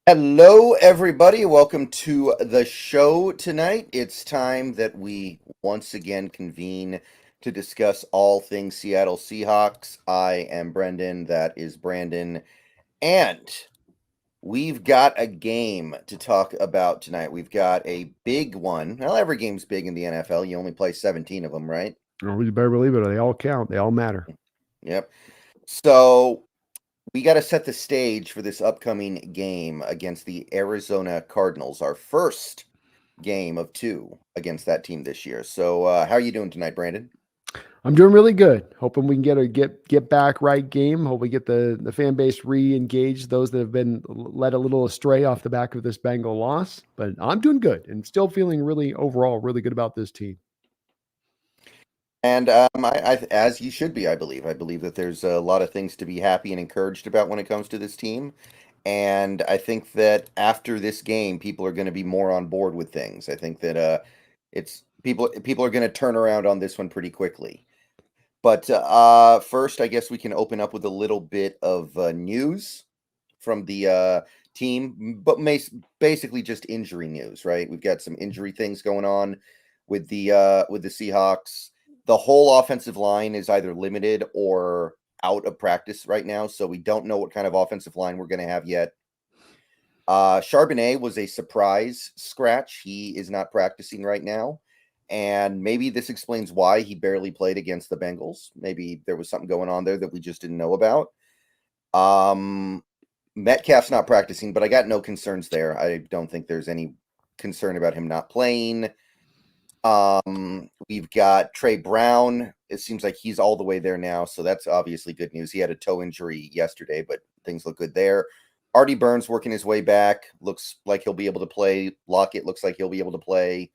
Hello, everybody. Welcome to the show tonight. It's time that we once again convene to discuss all things Seattle Seahawks. I am Brendan. That is Brandon. And we've got a game to talk about tonight. We've got a big one. Well, every game's big in the NFL. You only play 17 of them, right? Oh, you better believe it. They all count. They all matter. Yep. So we got to set the stage for this upcoming game against the Arizona Cardinals, our first game of two against that team this year. So, how are you doing tonight, Brandon? I'm doing really good. Hoping we can get back right game. Hope we get the fan base re-engaged. Those that have been led a little astray off the back of this Bengal loss. But I'm doing good and still feeling really overall really good about this team. And as you should be, I believe. I believe that there's a lot of things to be happy and encouraged about when it comes to this team. And I think that after this game, people are going to be more on board with things. I think that it's people are going to turn around on this one pretty quickly. But first, I guess we can open up with a little bit of news from the team, but basically just injury news, right? We've got some injury things going on with the Seahawks. The whole offensive line is either limited or out of practice right now, so we don't know what kind of offensive line we're going to have yet. Charbonnet was a surprise scratch. He is not practicing right now. And maybe this explains why he barely played against the Bengals. Maybe there was something going on there that we just didn't know about. Metcalf's not practicing, but I got no concerns there. I don't think there's any concern about him not playing. We've got Trey Brown. It seems like he's all the way there now, so that's obviously good news. He had a toe injury yesterday, but things look good there. Artie Burns working his way back. Looks like he'll be able to play. Lockett looks like he'll be able to play.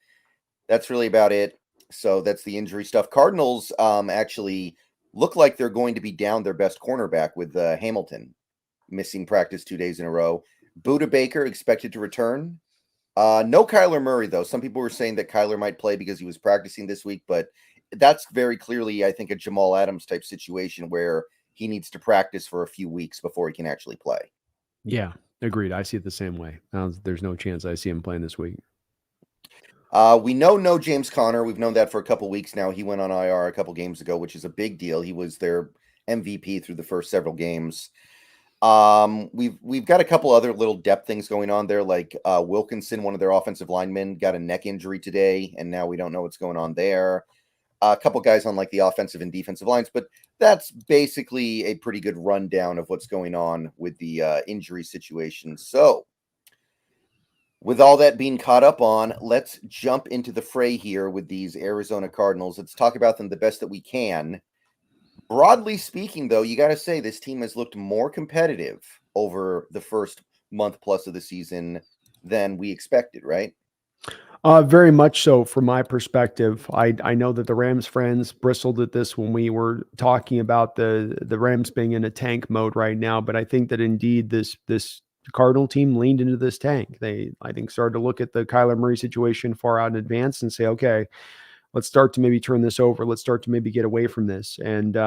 That's really about it. So that's the injury stuff. Cardinals actually look like they're going to be down their best cornerback with Hamilton missing practice 2 days in a row. Buda Baker expected to return. No Kyler Murray, though. Some people were saying that Kyler might play because he was practicing this week, but that's very clearly, I think, a Jamal Adams type situation where he needs to practice for a few weeks before he can actually play. Yeah, agreed. I see it the same way. There's no chance I see him playing this week. We know no James Conner. We've known that for a couple weeks now. He went on IR a couple games ago, which is a big deal. He was their MVP through the first several games. We've got a couple other little depth things going on there, like Wilkinson, one of their offensive linemen, got a neck injury today, and now we don't know what's going on there. A couple guys on like the offensive and defensive lines, but that's basically a pretty good rundown of what's going on with the injury situation. So, with all that being caught up on, let's jump into the fray here with these Arizona Cardinals. Let's talk about them the best that we can. Broadly speaking, though, you got to say this team has looked more competitive over the first month plus of the season than we expected, right? Very much so from my perspective. I know that the Rams friends bristled at this when we were talking about the Rams being in a tank mode right now, but I think that indeed this Cardinal team leaned into this tank. They, I think, started to look at the Kyler Murray situation far out in advance and say, okay, let's start to maybe turn this over. Let's start to maybe get away from this. And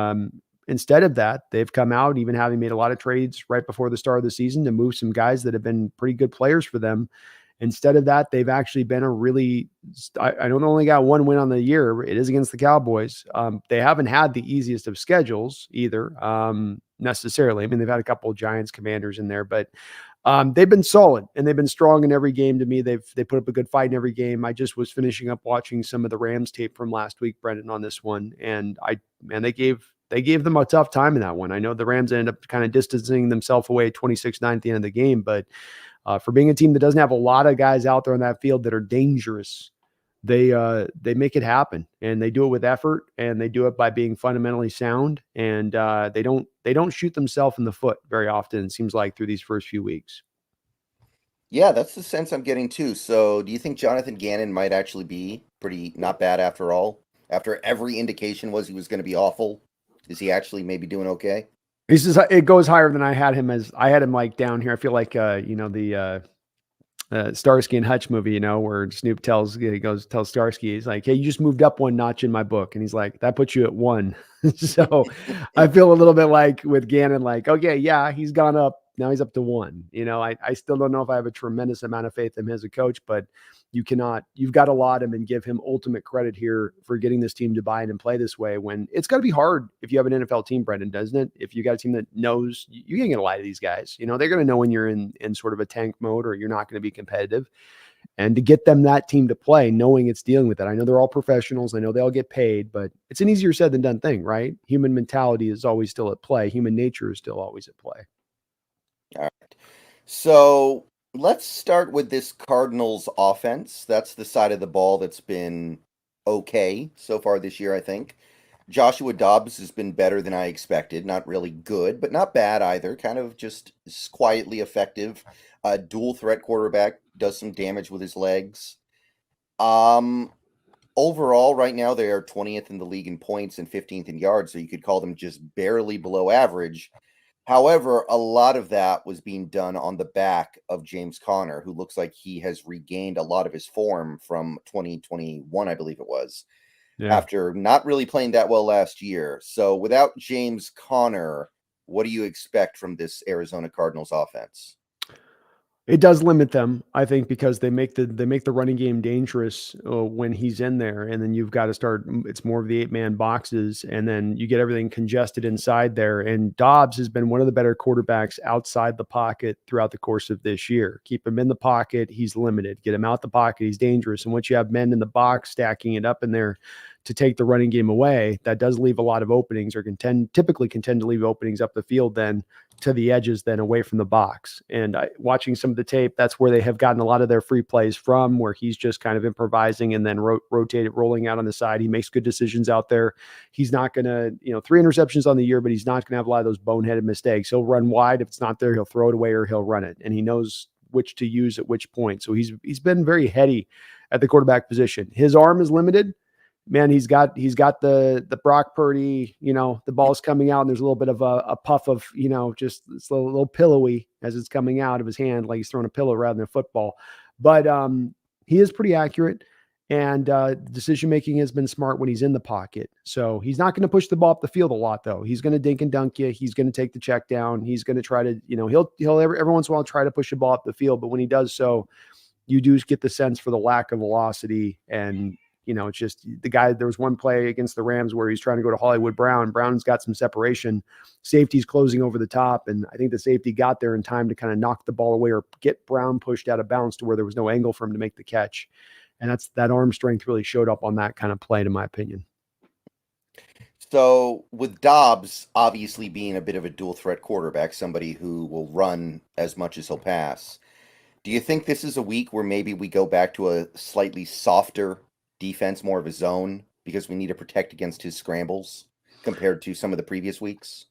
instead of that, they've come out, even having made a lot of trades right before the start of the season to move some guys that have been pretty good players for them. Instead of that, they've actually been a really, I don't only got one win on the year. It is against the Cowboys. They haven't had the easiest of schedules either, necessarily. I mean, they've had a couple of Giants, Commanders in there, but they've been solid and they've been strong in every game. To me, they put up a good fight in every game. I just was finishing up watching some of the Rams tape from last week, Brendan, on this one, and they gave them a tough time in that one. I know the Rams ended up kind of distancing themselves away 26-9 at the end of the game, but for being a team that doesn't have a lot of guys out there on that field that are dangerous, they make it happen, and they do it with effort, and they do it by being fundamentally sound, and they don't shoot themselves in the foot very often, it seems like, through these first few weeks. Yeah, that's the sense I'm getting too. So, do you think Jonathan Gannon might actually be pretty not bad after all? After every indication was he was going to be awful, is he actually maybe doing okay? He says it goes higher than I had him like down here. I feel like the Starsky and Hutch movie, where Snoop tells Starsky, he's like, "Hey, you just moved up one notch in my book," and he's like, "That puts you at 1." So I feel a little bit like with Gannon, like, okay, yeah, he's gone up up to one. I still don't know if I have a tremendous amount of faith in him as a coach, but you've got to laud him and give him ultimate credit here for getting this team to buy in and play this way, when it's got to be hard if you have an NFL team, Brendan, doesn't it? If you got a team that knows, you ain't going to lie to these guys. They're going to know when you're in sort of a tank mode or you're not going to be competitive. And to get that team to play, knowing it's dealing with it. I know they're all professionals. I know they all get paid, but it's an easier said than done thing, right? Human mentality is always still at play. Human nature is still always at play. All right. So let's start with this Cardinals offense. That's the side of the ball that's been okay so far this year, I think. Joshua Dobbs has been better than I expected. Not really good, but not bad either. Kind of just quietly effective. Dual threat quarterback, does some damage with his legs. Overall, right now they are 20th in the league in points and 15th in yards, so you could call them just barely below average. However, a lot of that was being done on the back of James Conner, who looks like he has regained a lot of his form from 2021, I believe it was, after not really playing that well last year. So without James Conner, what do you expect from this Arizona Cardinals offense? It does limit them, I think, because they make the running game dangerous when he's in there, and then you've got to start. It's more of the 8-man boxes, and then you get everything congested inside there. And Dobbs has been one of the better quarterbacks outside the pocket throughout the course of this year. Keep him in the pocket, he's limited. Get him out the pocket, he's dangerous. And once you have men in the box stacking it up in there to take the running game away, that does leave a lot of openings, or typically contend to leave openings up the field, then to the edges, then away from the box. And watching some of the tape, that's where they have gotten a lot of their free plays from, where he's just kind of improvising and then rolling out on the side. He makes good decisions out there. He's not going to, 3 interceptions on the year, but he's not going to have a lot of those boneheaded mistakes. He'll run wide. If it's not there, he'll throw it away or he'll run it. And he knows which to use at which point. So he's been very heady at the quarterback position. His arm is limited. Man, he's got the Brock Purdy, the ball's coming out and there's a little bit of a puff of, just it's a little pillowy as it's coming out of his hand, like he's throwing a pillow rather than a football. But he is pretty accurate, and decision-making has been smart when he's in the pocket. So he's not going to push the ball up the field a lot, though. He's going to dink and dunk you. He's going to take the check down. He's going to try to, he'll every once in a while try to push the ball up the field. But when he does so, you do get the sense for the lack of velocity. And it's just the guy. There was one play against the Rams where he's trying to go to Hollywood Brown. Brown's got some separation. Safety's closing over the top. And I think the safety got there in time to kind of knock the ball away or get Brown pushed out of bounds to where there was no angle for him to make the catch. And that arm strength really showed up on that kind of play, in my opinion. So with Dobbs obviously being a bit of a dual threat quarterback, somebody who will run as much as he'll pass, do you think this is a week where maybe we go back to a slightly softer defense, more of a zone, because we need to protect against his scrambles compared to some of the previous weeks?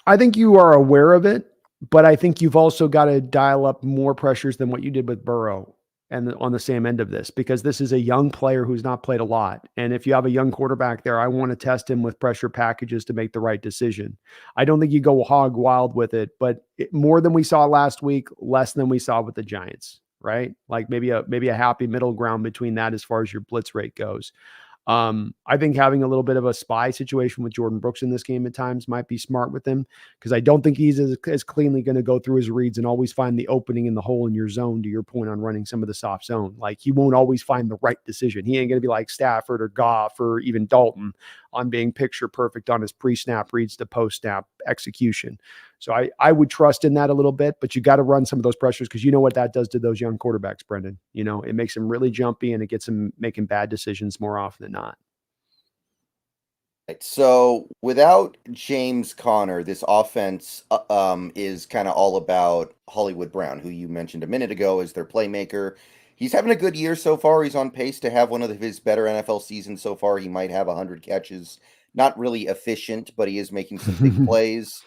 I think you are aware of it, but I think you've also got to dial up more pressures than what you did with Burrow and on the same end of this, because this is a young player who's not played a lot. And if you have a young quarterback there, I want to test him with pressure packages to make the right decision. I don't think you go hog wild with it, but more than we saw last week, less than we saw with the Giants, right? Like maybe a happy middle ground between that as far as your blitz rate goes. I think having a little bit of a spy situation with Jordan Brooks in this game at times might be smart with him, because I don't think he's as cleanly going to go through his reads and always find the opening in the hole in your zone, to your point on running some of the soft zone. Like, he won't always find the right decision. He ain't going to be like Stafford or Goff or even Dalton on being picture perfect on his pre-snap reads to post-snap execution. So I would trust in that a little bit, but you got to run some of those pressures, because you know what that does to those young quarterbacks, Brendan. It makes them really jumpy, and it gets them making bad decisions more often than not. So without James Conner, this offense is kind of all about Hollywood Brown, who you mentioned a minute ago as their playmaker. He's having a good year so far. He's on pace to have one of his better NFL seasons so far. He might have 100 catches. Not really efficient, but he is making some big plays.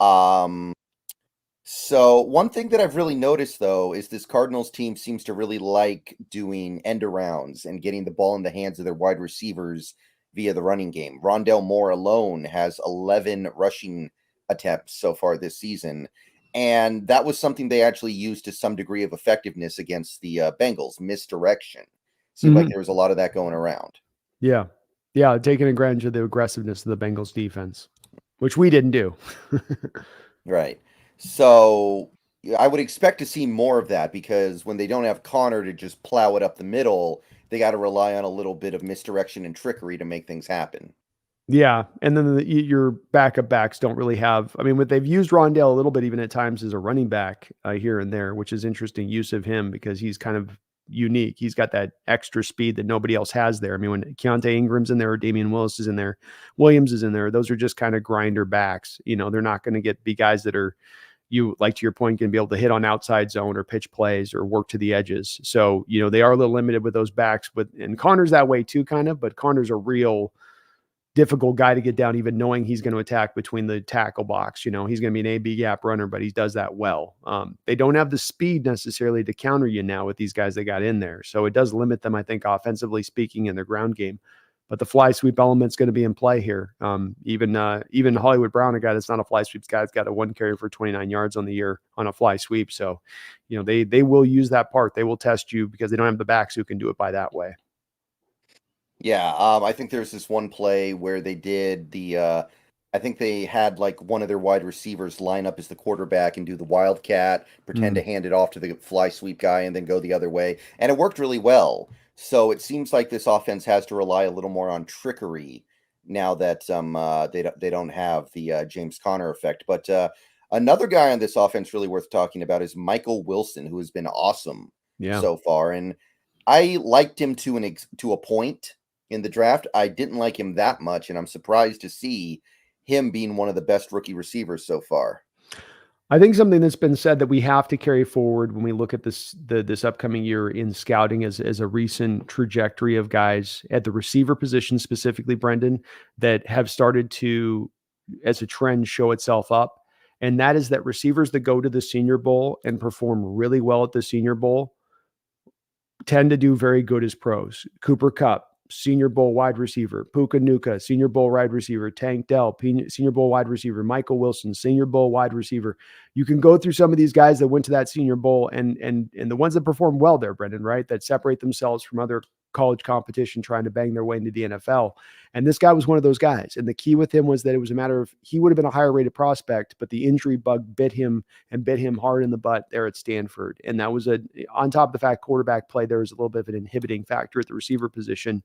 So one thing that I've really noticed, though, is this Cardinals team seems to really like doing end arounds and getting the ball in the hands of their wide receivers via the running game. Rondell Moore alone has 11 rushing attempts so far this season. And that was something they actually used to some degree of effectiveness against the Bengals. Misdirection. Seemed like there was a lot of that going around. Yeah. Yeah. Taking advantage of the aggressiveness of the Bengals defense, which we didn't do. Right. So I would expect to see more of that because when they don't have Connor to just plow it up the middle, they got to rely on a little bit of misdirection and trickery to make things happen. Yeah, and then your backup backs don't really have. I mean, what they've used Rondale a little bit, even at times, as a running back here and there, which is interesting use of him because he's kind of unique. He's got that extra speed that nobody else has there. I mean, when Keontae Ingram's in there or Damian Willis is in there, Williams is in there, those are just kind of grinder backs. You know, they're not going to be guys that are, you like, to your point, going to be able to hit on outside zone or pitch plays or work to the edges. So, you know, they are a little limited with those backs. And Connor's that way too, kind of. But Connor's a real difficult guy to get down, even knowing he's going to attack between the tackle box. You know, he's going to be an AB gap runner, but he does that well. They don't have the speed necessarily to counter you now with these guys they got in there. So it does limit them, I think, offensively speaking, in their ground game. But the fly sweep element's going to be in play here. Even Hollywood Brown, a guy that's not a fly sweeps guy, has got a 1 carry for 29 yards on the year on a fly sweep. So, you know, they will use that part. They will test you because they don't have the backs who can do it by that way. Yeah, I think there's this one play where they did I think they had like one of their wide receivers line up as the quarterback and do the wildcat, pretend to hand it off to the fly sweep guy, and then go the other way, and it worked really well. So it seems like this offense has to rely a little more on trickery now that they don't have the James Conner effect. But another guy on this offense really worth talking about is Michael Wilson, who has been awesome Yeah. so far, and I liked him to a point in the draft. I didn't like him that much, and I'm surprised to see him being one of the best rookie receivers so far. I think something that's been said that we have to carry forward when we look at this upcoming year in scouting as a recent trajectory of guys at the receiver position, specifically Brendon, that have started to, as a trend, show itself up. And that is that receivers that go to the Senior Bowl and perform really well at the Senior Bowl tend to do very good as pros. Cooper Kupp, Senior Bowl wide receiver. Puka Nuka, Senior Bowl wide receiver. Tank Dell, Senior Bowl wide receiver. Michael Wilson, Senior Bowl wide receiver. You can go through some of these guys that went to that Senior Bowl and the ones that perform well there, Brendon, right? That separate themselves from other college competition trying to bang their way into the NFL. And this guy was one of those guys. And the key with him was that it was a matter of, he would have been a higher rated prospect, but the injury bug bit him hard in the butt there at Stanford. And that was on top of the fact quarterback play, there was a little bit of an inhibiting factor at the receiver position.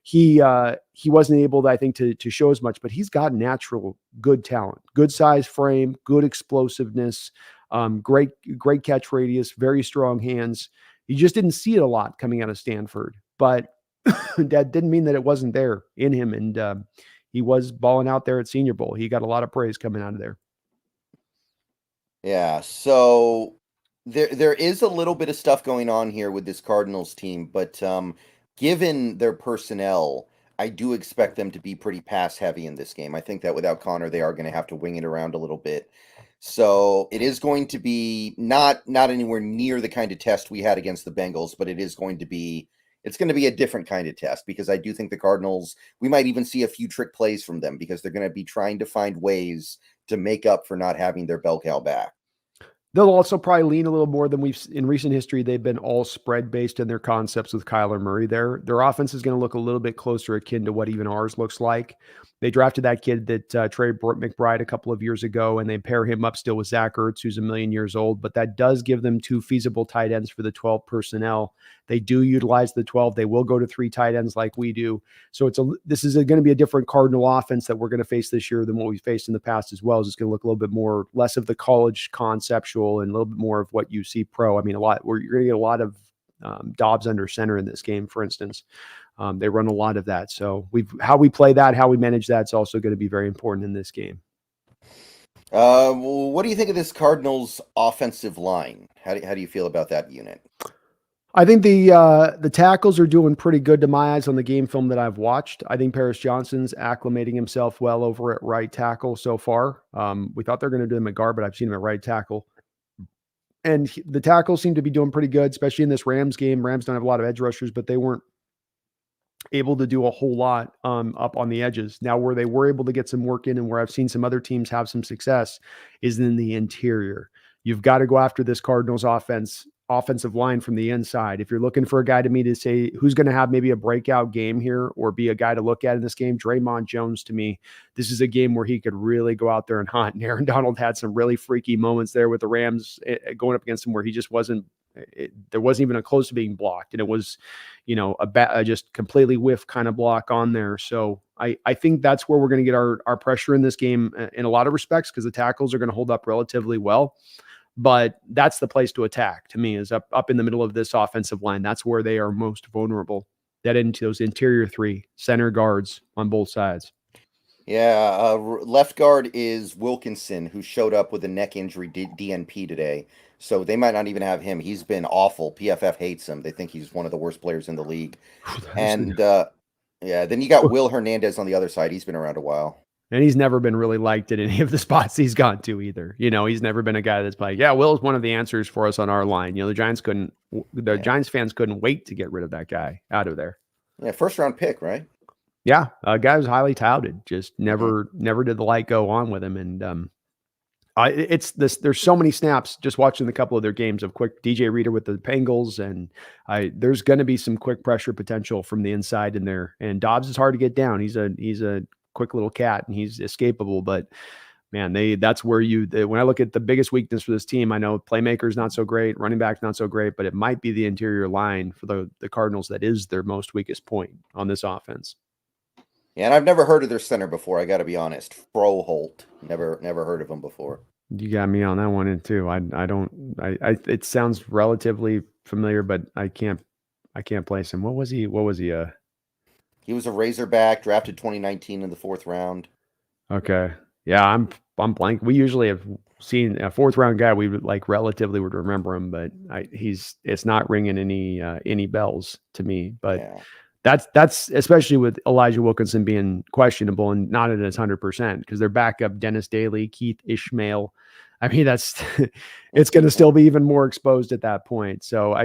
He wasn't able to, I think, to show as much, but he's got natural good talent, good size frame, good explosiveness, great catch radius, very strong hands. You just didn't see it a lot coming out of Stanford, but that didn't mean that it wasn't there in him. And he was balling out there at Senior Bowl. He got a lot of praise coming out of there. Yeah, so there is a little bit of stuff going on here with this Cardinals team, but given their personnel, I do expect them to be pretty pass heavy in this game. I think that without Connor, they are going to have to wing it around a little bit. So it is going to be not anywhere near the kind of test we had against the Bengals, but it's going to be a different kind of test because I do think the Cardinals, we might even see a few trick plays from them because they're going to be trying to find ways to make up for not having their bell cow back. They'll also probably lean a little more than we've in recent history. They've been all spread based in their concepts with Kyler Murray. Their offense is going to look a little bit closer akin to what even ours looks like. They drafted that kid that Trey McBride a couple of years ago, and they pair him up still with Zach Ertz, who's 1,000,000 years old. But that does give them 2 feasible tight ends for the 12 personnel. They do utilize the 12. They will go to 3 tight ends like we do. So this is going to be a different Cardinal offense that we're going to face this year than what we faced in the past as well. It's going to look a little bit more, less of the college conceptual and a little bit more of what you see pro. I mean, you're going to get a lot of Dobbs under center in this game, for instance. They run a lot of that. So how we play that, how we manage that's also going to be very important in this game. What do you think of this Cardinals offensive line? How do you feel about that unit? I think the tackles are doing pretty good to my eyes on the game film that I've watched. I think Paris Johnson's acclimating himself well over at right tackle so far. We thought they're going to do him at guard, but I've seen him at right tackle. And the tackles seem to be doing pretty good, especially in this Rams game. Rams don't have a lot of edge rushers, but they weren't able to do a whole lot up on the edges. Now, where they were able to get some work in and where I've seen some other teams have some success is in the interior. You've got to go after this Cardinals offense offensive line from the inside. If you're looking for a guy to me to say who's going to have maybe a breakout game here or be a guy to look at in this game, Draymond Jones, to me, this is a game where he could really go out there and hunt. And Aaron Donald had some really freaky moments there with the Rams going up against him where he just wasn't, there wasn't even a close to being blocked. And it was, a just completely whiff kind of block on there. So I think that's where we're going to get our pressure in this game in a lot of respects, because the tackles are going to hold up relatively well. But that's the place to attack, to me, is up in the middle of this offensive line. That's where they are most vulnerable. That into those interior three center guards on both sides. Yeah, left guard is Wilkinson, who showed up with a neck injury, DNP today. So they might not even have him. He's been awful. PFF hates him. They think he's one of the worst players in the league. And then you got Will Hernandez on the other side. He's been around a while. And he's never been really liked at any of the spots he's gone to either. He's never been a guy that's like, yeah, Will's one of the answers for us on our line. The Giants Giants fans couldn't wait to get rid of that guy out of there. Yeah, first round pick, right? Yeah, a guy was highly touted, just never did the light go on with him. And it's this. There's so many snaps just watching a couple of their games of quick DJ Reader with the Bengals, and there's going to be some quick pressure potential from the inside in there. And Dobbs is hard to get down. He's a quick little cat and he's escapable, but man, that's where when I look at the biggest weakness for this team, I know playmaker's not so great, running back's not so great, but it might be the interior line for the Cardinals that is their most weakest point on this offense. Yeah, and I've never heard of their center before. I got to be honest. Froholt, never heard of him before. You got me on that one too. It sounds relatively familiar, but I can't place him. What was he? He was a Razorback, drafted 2019 in the 4th round. Okay. Yeah, I'm blank. We usually have seen a 4th round guy. We would relatively would remember him, but it's not ringing any bells to me. But yeah. That's especially with Elijah Wilkinson being questionable and not at his 100%, because their backup Dennis Daly, Keith Ishmael. I mean, it's going to still be even more exposed at that point. So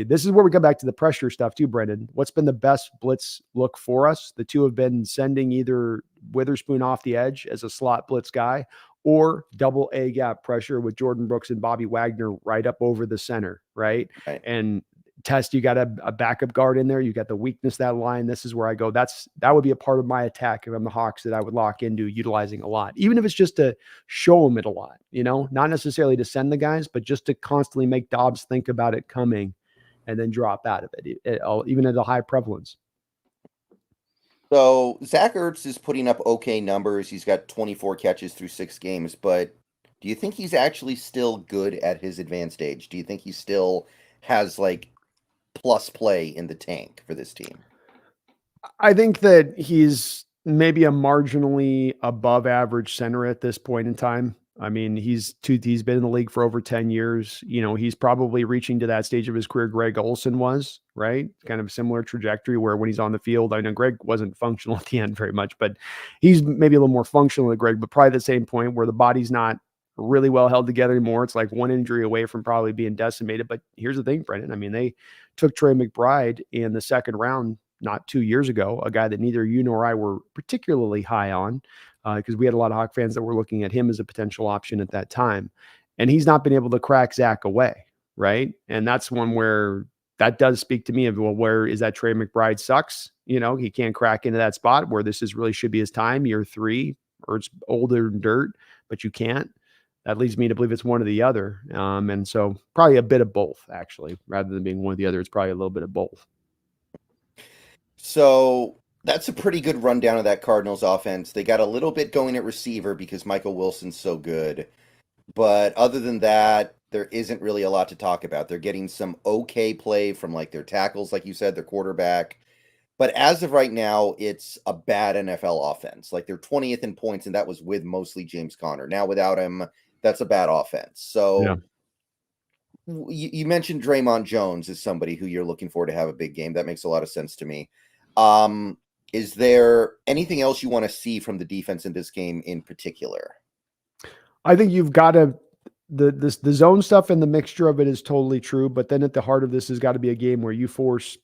this is where we come back to the pressure stuff too, Brendon. What's been the best blitz look for us? The two have been sending either Witherspoon off the edge as a slot blitz guy, or double A gap pressure with Jordan Brooks and Bobby Wagner right up over the center, right? And Test, you got a backup guard in there. You got the weakness of that line. This is where I go. That would be a part of my attack if I'm the Hawks that I would lock into utilizing a lot, even if it's just to show them it a lot, not necessarily to send the guys, but just to constantly make Dobbs think about it coming and then drop out of it, even at a high prevalence. So Zach Ertz is putting up okay numbers. He's got 24 catches through 6 games, but do you think he's actually still good at his advanced age? Do you think he still has plus play in the tank for this team? I think that he's maybe a marginally above average center at this point in time. I mean, he's been in the league for over 10 years. He's probably reaching to that stage of his career Greg Olsen was, right? Kind of a similar trajectory where when he's on the field, I know Greg wasn't functional at the end very much, but he's maybe a little more functional than Greg, but probably the same point where the body's not really well held together anymore. It's like one injury away from probably being decimated. But here's the thing, Brendon. I mean, they took Trey McBride in the 2nd round not 2 years ago, a guy that neither you nor I were particularly high on, because we had a lot of Hawk fans that were looking at him as a potential option at that time. And he's not been able to crack Zach away, right? And that's one where that does speak to me of, well, where is that Trey McBride sucks? He can't crack into that spot where this really should be his time, year 3, or it's older than dirt, but you can't. That leads me to believe it's one or the other. And so probably a bit of both, actually, rather than being one or the other. It's probably a little bit of both. So that's a pretty good rundown of that Cardinals offense. They got a little bit going at receiver because Michael Wilson's so good. But other than that, there isn't really a lot to talk about. They're getting some okay play from their tackles, like you said, their quarterback. But as of right now, it's a bad NFL offense. They're 20th in points, and that was with mostly James Conner. Now without him, that's a bad offense. So you mentioned Draymond Jones as somebody who you're looking for to have a big game. That makes a lot of sense to me. Is there anything else you want to see from the defense in this game in particular? I think you've got to the zone stuff and the mixture of it is totally true. But then at the heart of this has got to be a game where you force,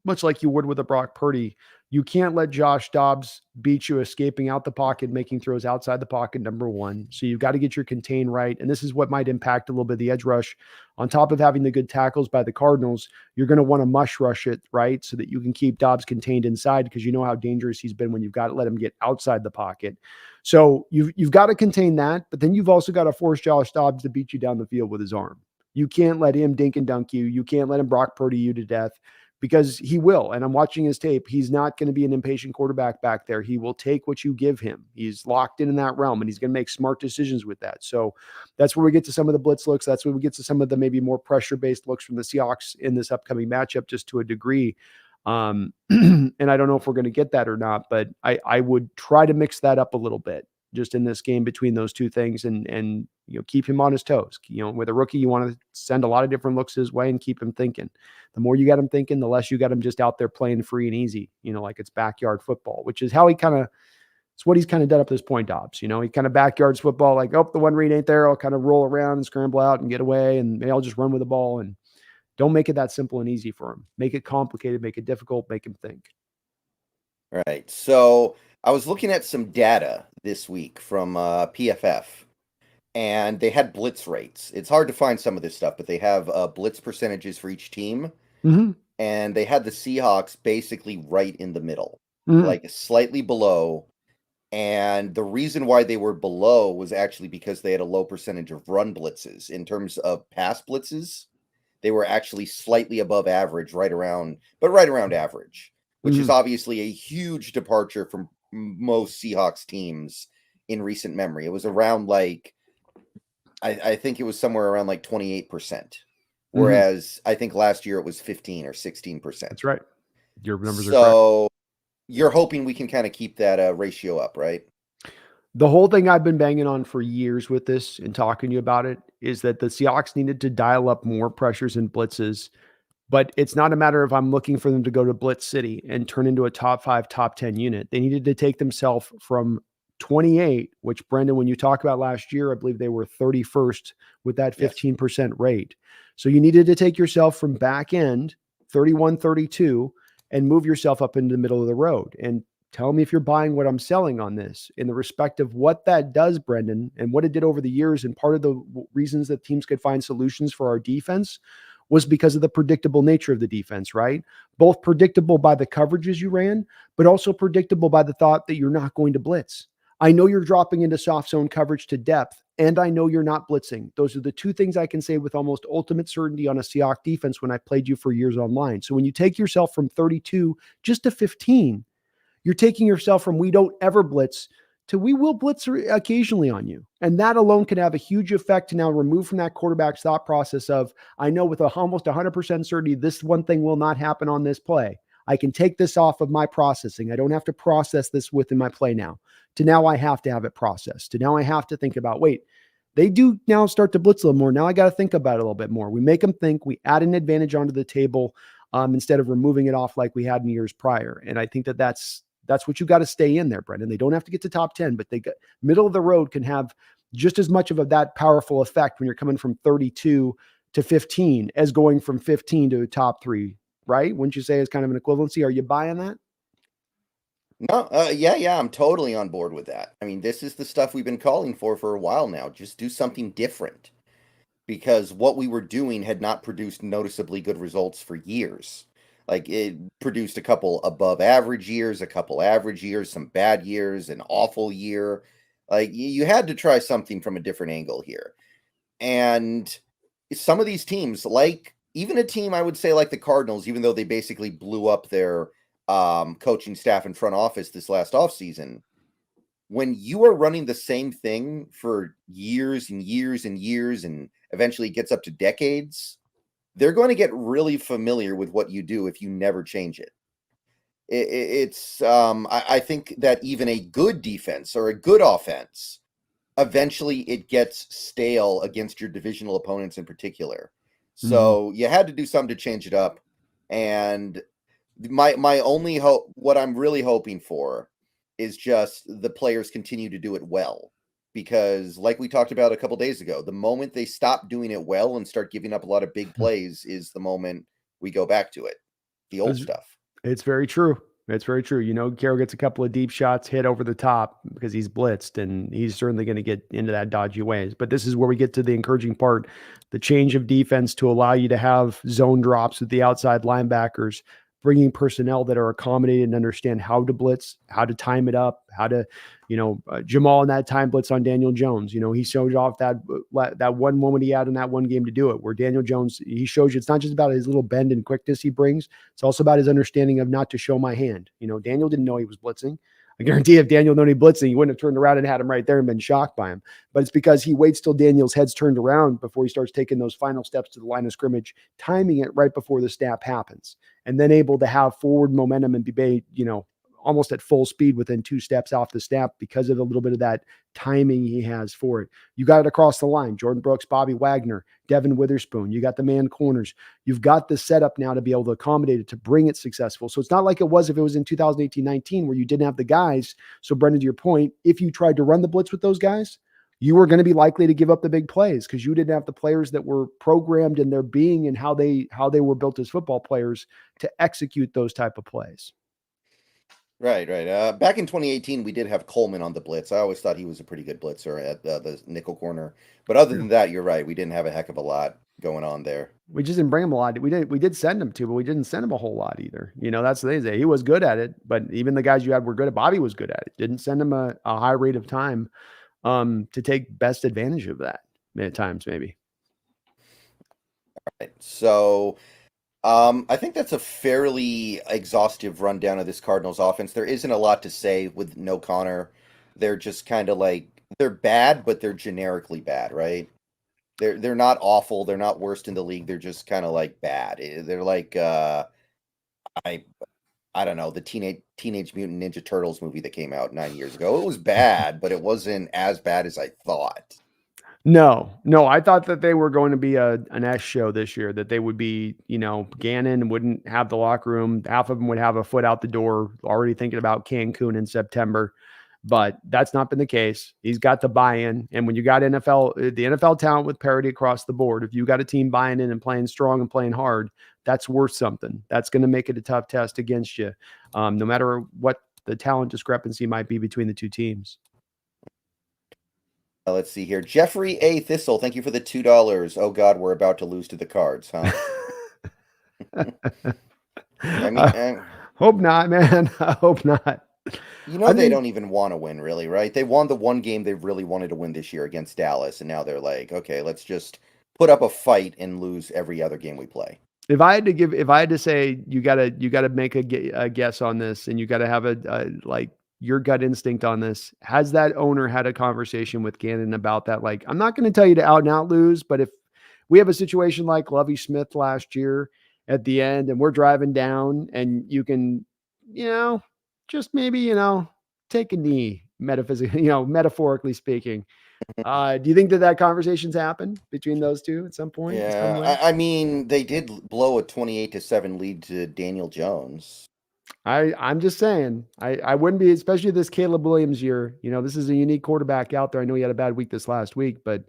much like you would with a Brock Purdy, You can't let Josh Dobbs beat you escaping out the pocket, making throws outside the pocket, number one. So you've got to get your contain right. And this is what might impact a little bit the edge rush. On top of having the good tackles by the Cardinals, you're going to want to mush rush it, right? So that you can keep Dobbs contained inside, because you know how dangerous he's been when you've got to let him get outside the pocket. So you've got to contain that, but then you've also got to force Josh Dobbs to beat you down the field with his arm. You can't let him dink and dunk you. You can't let him Brock Purdy you to death, because he will. And I'm watching his tape. He's not going to be an impatient quarterback back there. He will take what you give him. He's locked in that realm, and he's going to make smart decisions with that. So that's where we get to some of the blitz looks. That's where we get to some of the maybe more pressure-based looks from the Seahawks in this upcoming matchup, just to a degree. And I don't know if we're going to get that or not, but I would try to mix that up a little bit just in this game between those two things, and keep him on his toes. With a rookie, you want to send a lot of different looks his way and keep him thinking. The more you got him thinking, the less you got him just out there playing free and easy, like it's backyard football, which is how it's what he's kind of done up to this point, Dobbs. He kind of backyards football, like, oh, the one read ain't there. I'll kind of roll around and scramble out and get away, and maybe I'll just run with the ball. And don't make it that simple and easy for him. Make it complicated, make it difficult, make him think. Right. So I was looking at some data this week from PFF, and they had blitz rates. It's hard to find some of this stuff, but they have blitz percentages for each team. Mm-hmm. And they had the Seahawks basically right in the middle, Mm-hmm. like slightly below. And the reason why they were below was actually because they had a low percentage of run blitzes. In terms of pass blitzes, they were actually slightly above average, right around average, which is obviously a huge departure from most Seahawks teams in recent memory. It was around like, I think it was somewhere around like 28%. Whereas I think last year it was 15 or 16%. That's right. Your numbers are correct. So you're hoping we can kind of keep that ratio up, right? The whole thing I've been banging on for years with this and talking to you about it is that the Seahawks needed to dial up more pressures and blitzes. But it's not a matter of I'm looking for them to go to Blitz City and turn into a top 5, top 10 unit. They needed to take themselves from 28, which, Brendon, when you talk about last year, I believe they were 31st with that 15% rate. So you needed to take yourself from back end 31, 32 and move yourself up into the middle of the road. And tell me if you're buying what I'm selling on this in the respect of what that does, Brendon, and what it did over the years. And part of the reasons that teams could find solutions for our defense was because of the predictable nature of the defense, right? Both predictable by the coverages you ran, but also predictable by the thought that you're not going to blitz. I know you're dropping into soft zone coverage to depth, and I know you're not blitzing. Those are the two things I can say with almost ultimate certainty on a Seahawks defense when I played you for years online. So when you take yourself from 32 just to 15, you're taking yourself from we don't ever blitz to we will blitz occasionally on you. And that alone can have a huge effect to now remove from that quarterback's thought process of, I know with almost 100% certainty, this one thing will not happen on this play. I can take this off of my processing. I don't have to process this within my play now. To now I have to have it processed. To now I have to think about, wait, they do now start to blitz a little more. Now I got to think about it a little bit more. We make them think. We add an advantage onto the table instead of removing it off like we had in years prior. And I think that's what you got to stay in there, Brendon. They don't have to get to top 10, but they got middle of the road can have just as much of that powerful effect when you're coming from 32 to 15 as going from 15 to a top 3, right? Wouldn't you say it's kind of an equivalency? Are you buying that? No, yeah, I'm totally on board with that. I mean, this is the stuff we've been calling for a while now. Just do something different, because what we were doing had not produced noticeably good results for years. Like, it produced a couple above average years, a couple average years, some bad years, an awful year. Like, you had to try something from a different angle here. And some of these teams, like even a team I would say like the Cardinals, even though they basically blew up their coaching staff and front office this last offseason, when you are running the same thing for years and years and years, and eventually it gets up to decades, they're going to get really familiar with what you do if you never change it. I think that even a good defense or a good offense, eventually it gets stale against your divisional opponents in particular. So you had to do something to change it up. And my only hope, what I'm really hoping for, is just the players continue to do it well. Because like we talked about a couple days ago, the moment they stop doing it well and start giving up a lot of big plays is the moment we go back to it, the old stuff. It's very true. It's very true. Carroll gets a couple of deep shots hit over the top because he's blitzed, and he's certainly going to get into that dodgy ways. But this is where we get to the encouraging part, the change of defense to allow you to have zone drops with the outside linebackers, bringing personnel that are accommodated and understand how to blitz, how to time it up, how to, Jamal in that time blitz on Daniel Jones. He showed off that one moment he had in that one game to do it, where Daniel Jones, he shows you it's not just about his little bend and quickness he brings. It's also about his understanding of not to show my hand. Daniel didn't know he was blitzing. I guarantee if Daniel known he blitzing, he wouldn't have turned around and had him right there and been shocked by him. But it's because he waits till Daniel's head's turned around before he starts taking those final steps to the line of scrimmage, timing it right before the snap happens, and then able to have forward momentum and be, almost at full speed within 2 steps off the snap because of a little bit of that timing he has for it. You got it across the line. Jordan Brooks, Bobby Wagner, Devin Witherspoon. You got the man corners. You've got the setup now to be able to accommodate it, to bring it successful. So it's not like it was if it was in 2018-19 where you didn't have the guys. So Brendon, to your point, if you tried to run the blitz with those guys, you were going to be likely to give up the big plays because you didn't have the players that were programmed in their being and how they were built as football players to execute those type of plays. Right. Back in 2018, we did have Coleman on the blitz. I always thought he was a pretty good blitzer at the nickel corner. But other than that, you're right. We didn't have a heck of a lot going on there. We just didn't bring him a lot. We did send him to, but we didn't send him a whole lot either. That's the thing. He was good at it, but even the guys you had were good at. Bobby was good at it. Didn't send him a high rate of time to take best advantage of that at times, maybe. All right. So I think that's a fairly exhaustive rundown of this Cardinals offense. There isn't a lot to say with no Connor. They're just kind of like, they're bad, but they're generically bad, right? They're not awful. They're not worst in the league. They're just kind of like bad. They're like I don't know, the Teenage Mutant Ninja Turtles movie that came out 9 years ago. It was bad, but it wasn't as bad as I thought. No, I thought that they were going to be an S show this year, that they would be, Gannon wouldn't have the locker room. Half of them would have a foot out the door, already thinking about Cancun in September. But that's not been the case. He's got the buy-in. And when you got the NFL talent with parity across the board, if you got a team buying in and playing strong and playing hard, that's worth something. That's going to make it a tough test against you, no matter what the talent discrepancy might be between the two teams. Let's see here. Jeffrey A. Thistle, thank you for the $2. Oh, God, we're about to lose to the Cards, huh? I mean, hope not, man. I hope not. They don't even want to win, really, right? They won the one game they really wanted to win this year against Dallas, and now they're like, okay, let's just put up a fight and lose every other game we play. If I had to say, you gotta make a guess on this, and you gotta have a your gut instinct on this. Has that owner had a conversation with Gannon about that? Like, I'm not going to tell you to out and out lose, but if we have a situation like Lovie Smith last year at the end and we're driving down and you can, just maybe, take a knee, metaphorically speaking. Do you think that conversation's happened between those two at some point? Yeah. I mean, they did blow a 28-7 lead to Daniel Jones. I'm just saying, I wouldn't be, especially this Caleb Williams year. This is a unique quarterback out there. I know he had a bad week this last week, but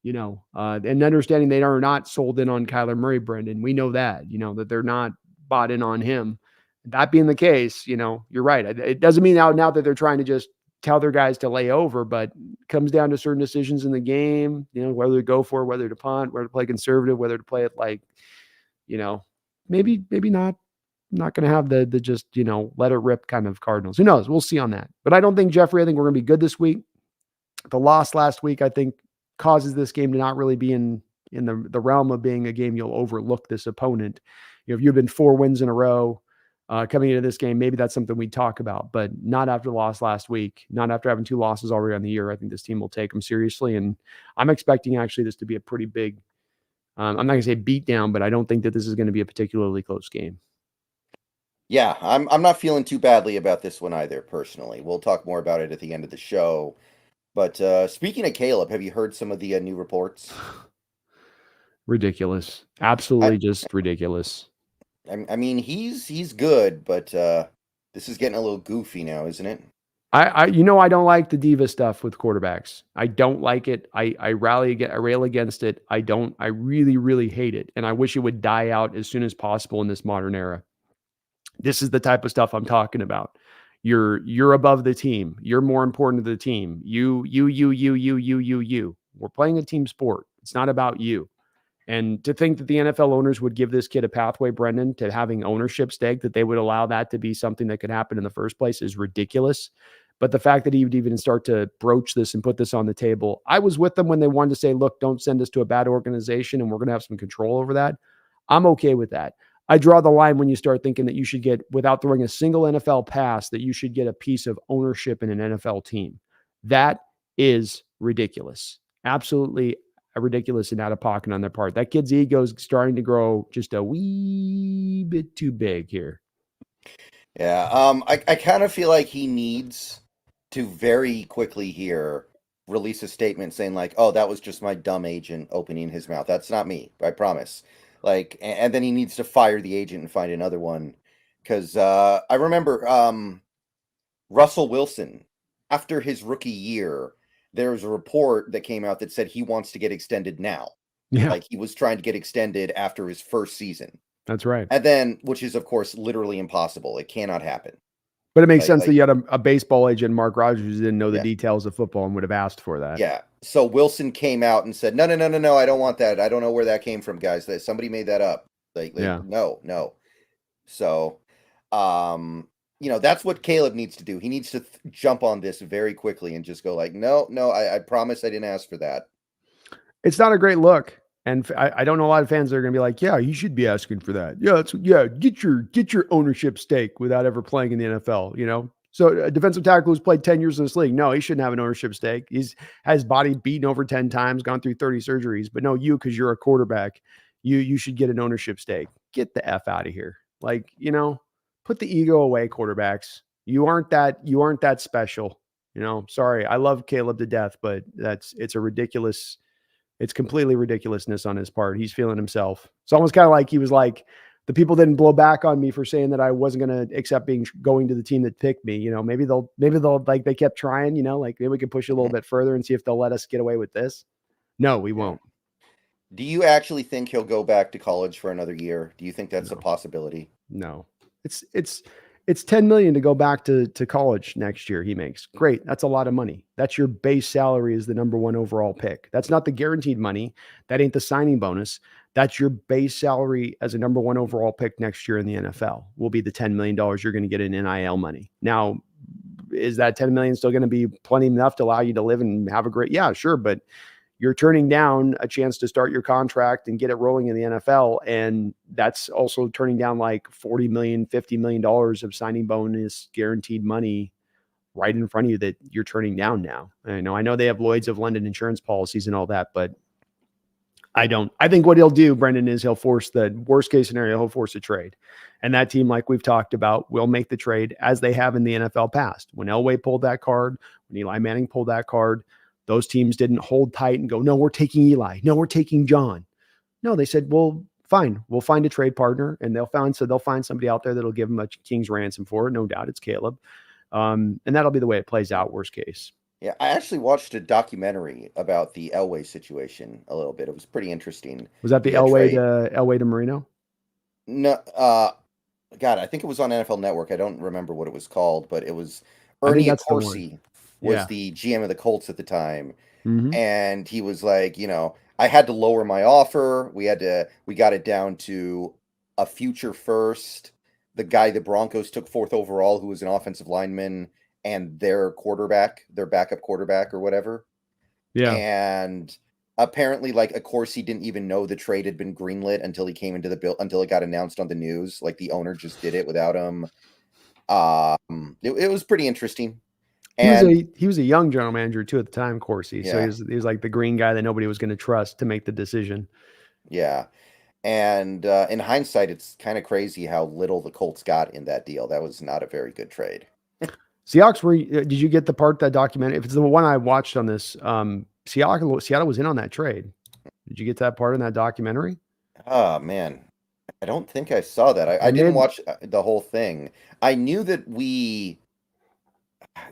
and understanding they are not sold in on Kyler Murray, Brendon. We know that, that they're not bought in on him. That being the case, you're right. It doesn't mean out now that they're trying to just tell their guys to lay over, but it comes down to certain decisions in the game, whether to go for, whether to punt, whether to play conservative, whether to play it like, maybe not going to have the just, let it rip kind of Cardinals. Who knows? We'll see on that. But I don't think, Jeffrey, I think we're going to be good this week. The loss last week, I think, causes this game to not really be in the realm of being a game you'll overlook this opponent. If you've been 4 wins in a row coming into this game, maybe that's something we'd talk about, but not after the loss last week, not after having 2 losses already on the year. I think this team will take them seriously. And I'm expecting actually this to be a pretty big, I'm not going to say beat down, but I don't think that this is going to be a particularly close game. Yeah, I'm not feeling too badly about this one either, personally. We'll talk more about it at the end of the show. But speaking of Caleb, have you heard some of the new reports? Ridiculous. Absolutely just ridiculous. I mean, he's good, but this is getting a little goofy now, isn't it? I don't like the diva stuff with quarterbacks. I don't like it. I rail against it. I really, really hate it. And I wish it would die out as soon as possible in this modern era. This is the type of stuff I'm talking about. You're above the team. You're more important to the team. You. We're playing a team sport. It's not about you. And to think that the NFL owners would give this kid a pathway, Brendan, to having ownership stake, that they would allow that to be something that could happen in the first place is ridiculous. But the fact that he would even start to broach this and put this on the table, I was with them when they wanted to say, look, don't send us to a bad organization and we're going to have some control over that. I'm okay with that. I draw the line when you start thinking that you should get, without throwing a single NFL pass, that you should get a piece of ownership in an NFL team. That is ridiculous. Absolutely ridiculous and out of pocket on their part. That kid's ego is starting to grow just a wee bit too big here. Yeah, I kind of feel like he needs to very quickly here release a statement saying like, "Oh, that was just my dumb agent opening his mouth. That's not me, I promise." Like, and then he needs to fire the agent and find another one, because I remember Russell Wilson after his rookie year, there was a report that came out that said he wants to get extended now. Yeah, Like he was trying to get extended after his first season. that's right. And then, which is of course literally impossible. It cannot happen. But it makes Like, sense that like, you had a baseball agent, Mark Rogers, who didn't know the yeah, details of football and would have asked for that. yeah. So Wilson came out and said, "No, no, no, no, no. I don't want that. I don't know where that came from, guys. That somebody made that up. Yeah. No, no." So, um, that's what Caleb needs to do. He needs to jump on this very quickly and just go like, "No, no. I promise I didn't ask for that." It's not a great look. And I don't know a lot of fans that are going to be like, yeah, you should be asking for that. Get your ownership stake without ever playing in the NFL. So a defensive tackle who's played 10 years in this league, no, he shouldn't have an ownership stake. He's had his body beaten over 10 times, gone through 30 surgeries. But no, because you're a quarterback, you should get an ownership stake. Get the F out of here. Like, put the ego away, quarterbacks. You aren't that special. Sorry. I love Caleb to death, but it's completely ridiculousness on his part. He's feeling himself. It's almost kind of like he was like, the people didn't blow back on me for saying that I wasn't going to accept going to the team that picked me. Maybe they'll like they kept trying, like maybe we can push a little bit further and see if they'll let us get away with this. No, we Yeah. won't. Do you actually think he'll go back to college for another year? Do you think that's a No, possibility? no. It's 10 million to go back to college next year. He makes great. That's a lot of money. That's your base salary as the number one overall pick. That's not the guaranteed money. That ain't the signing bonus. That's your base salary as a number one overall pick next year in the NFL. Will be the $10 million you're going to get in NIL money. Now, is that 10 million still going to be plenty enough to allow you to live and have a great? Yeah, sure, but you're turning down a chance to start your contract and get it rolling in the NFL. And that's also turning down like 40 million, $50 million of signing bonus guaranteed money right in front of you that you're turning down now. I know they have Lloyd's of London insurance policies and all that, but I don't. I think what he'll do, Brendan, is he'll force the worst case scenario, he'll force a trade. And that team, like we've talked about, will make the trade as they have in the NFL past. When Elway pulled that card, when Eli Manning pulled that card, those teams didn't hold tight and go, no, we're taking Eli. No, we're taking John. No, they said, well, fine, we'll find a trade partner, and they'll find somebody out there that'll give them a king's ransom for it. No doubt, it's Caleb, and that'll be the way it plays out. Worst case. Yeah, I actually watched a documentary about the Elway situation a little bit. It was pretty interesting. Was that the Trade. Elway to Marino? No, God, I think it was on NFL Network. I don't remember what it was called, but it was I think Ernie that's the one. Accorsi was Yeah. the GM of the Colts at the time, Mm-hmm. and he was like, I had to lower my offer. We got it down to a future first. The guy the Broncos took fourth overall, who was an offensive lineman, and their backup quarterback or whatever. Yeah. And apparently, like, of course, he didn't even know the trade had been greenlit until he came into the bill, until it got announced on the news. Like, the owner just did it without him. It was pretty interesting. And He was a young general manager too at the time, Corsi. So yeah, he was like the green guy that nobody was going to trust to make the decision. yeah. And in hindsight, it's kind of crazy how little the Colts got in that deal. That was not a very good trade. Seahawks did you get the part that documented? If it's the one I watched on this, Seattle was in on that trade. Did you get that part in that documentary? Oh man, I don't think I saw that. I They didn't made watch the whole thing. I knew that we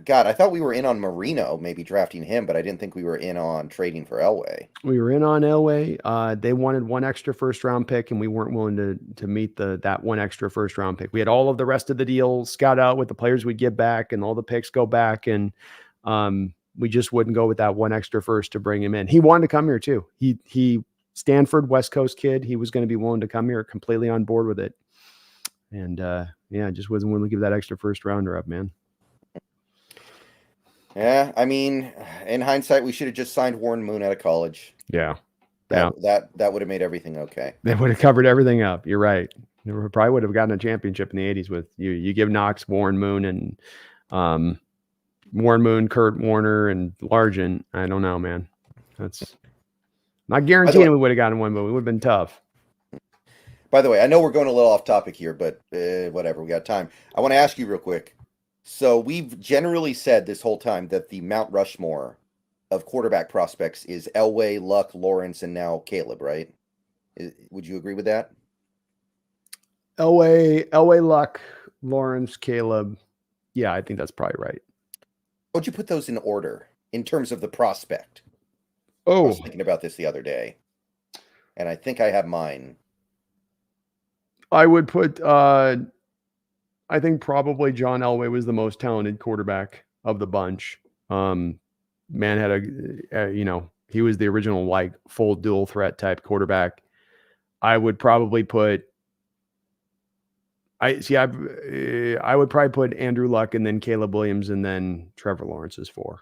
God, I thought we were in on Marino, maybe drafting him, but I didn't think we were in on trading for Elway. We were in on Elway. They wanted one extra first round pick, and we weren't willing to meet that one extra first round pick. We had all of the rest of the deal scout out with the players we'd get back, and all the picks go back, and we just wouldn't go with that one extra first to bring him in. He wanted to come here too. He Stanford West Coast kid. He was going to be willing to come here, completely on board with it, and just wasn't willing to give that extra first rounder up, man. Yeah, I mean, in hindsight, we should have just signed Warren Moon out of college. Yeah. That would have made everything okay. They would have covered everything up. You're right. They probably would have gotten a championship in the 80s with you. You give Knox, Warren Moon, and Warren Moon, Kurt Warner, and Largent. I don't know, man. That's not guaranteeing we would have gotten one, but it would have been tough. By the way, I know we're going a little off topic here, but whatever. We got time. I want to ask you real quick. So we've generally said this whole time that the Mount Rushmore of quarterback prospects is Elway, Luck, Lawrence, and now Caleb, right? Would you agree with that? Elway, Luck, Lawrence, Caleb. Yeah, I think that's probably right. Would you put those in order in terms of the prospect? Oh, I was thinking about this the other day, and I think I have mine. I would put I think probably John Elway was the most talented quarterback of the bunch. Man had he was the original like full dual threat type quarterback. I would probably put I would probably put Andrew Luck and then Caleb Williams and then Trevor Lawrence as 4.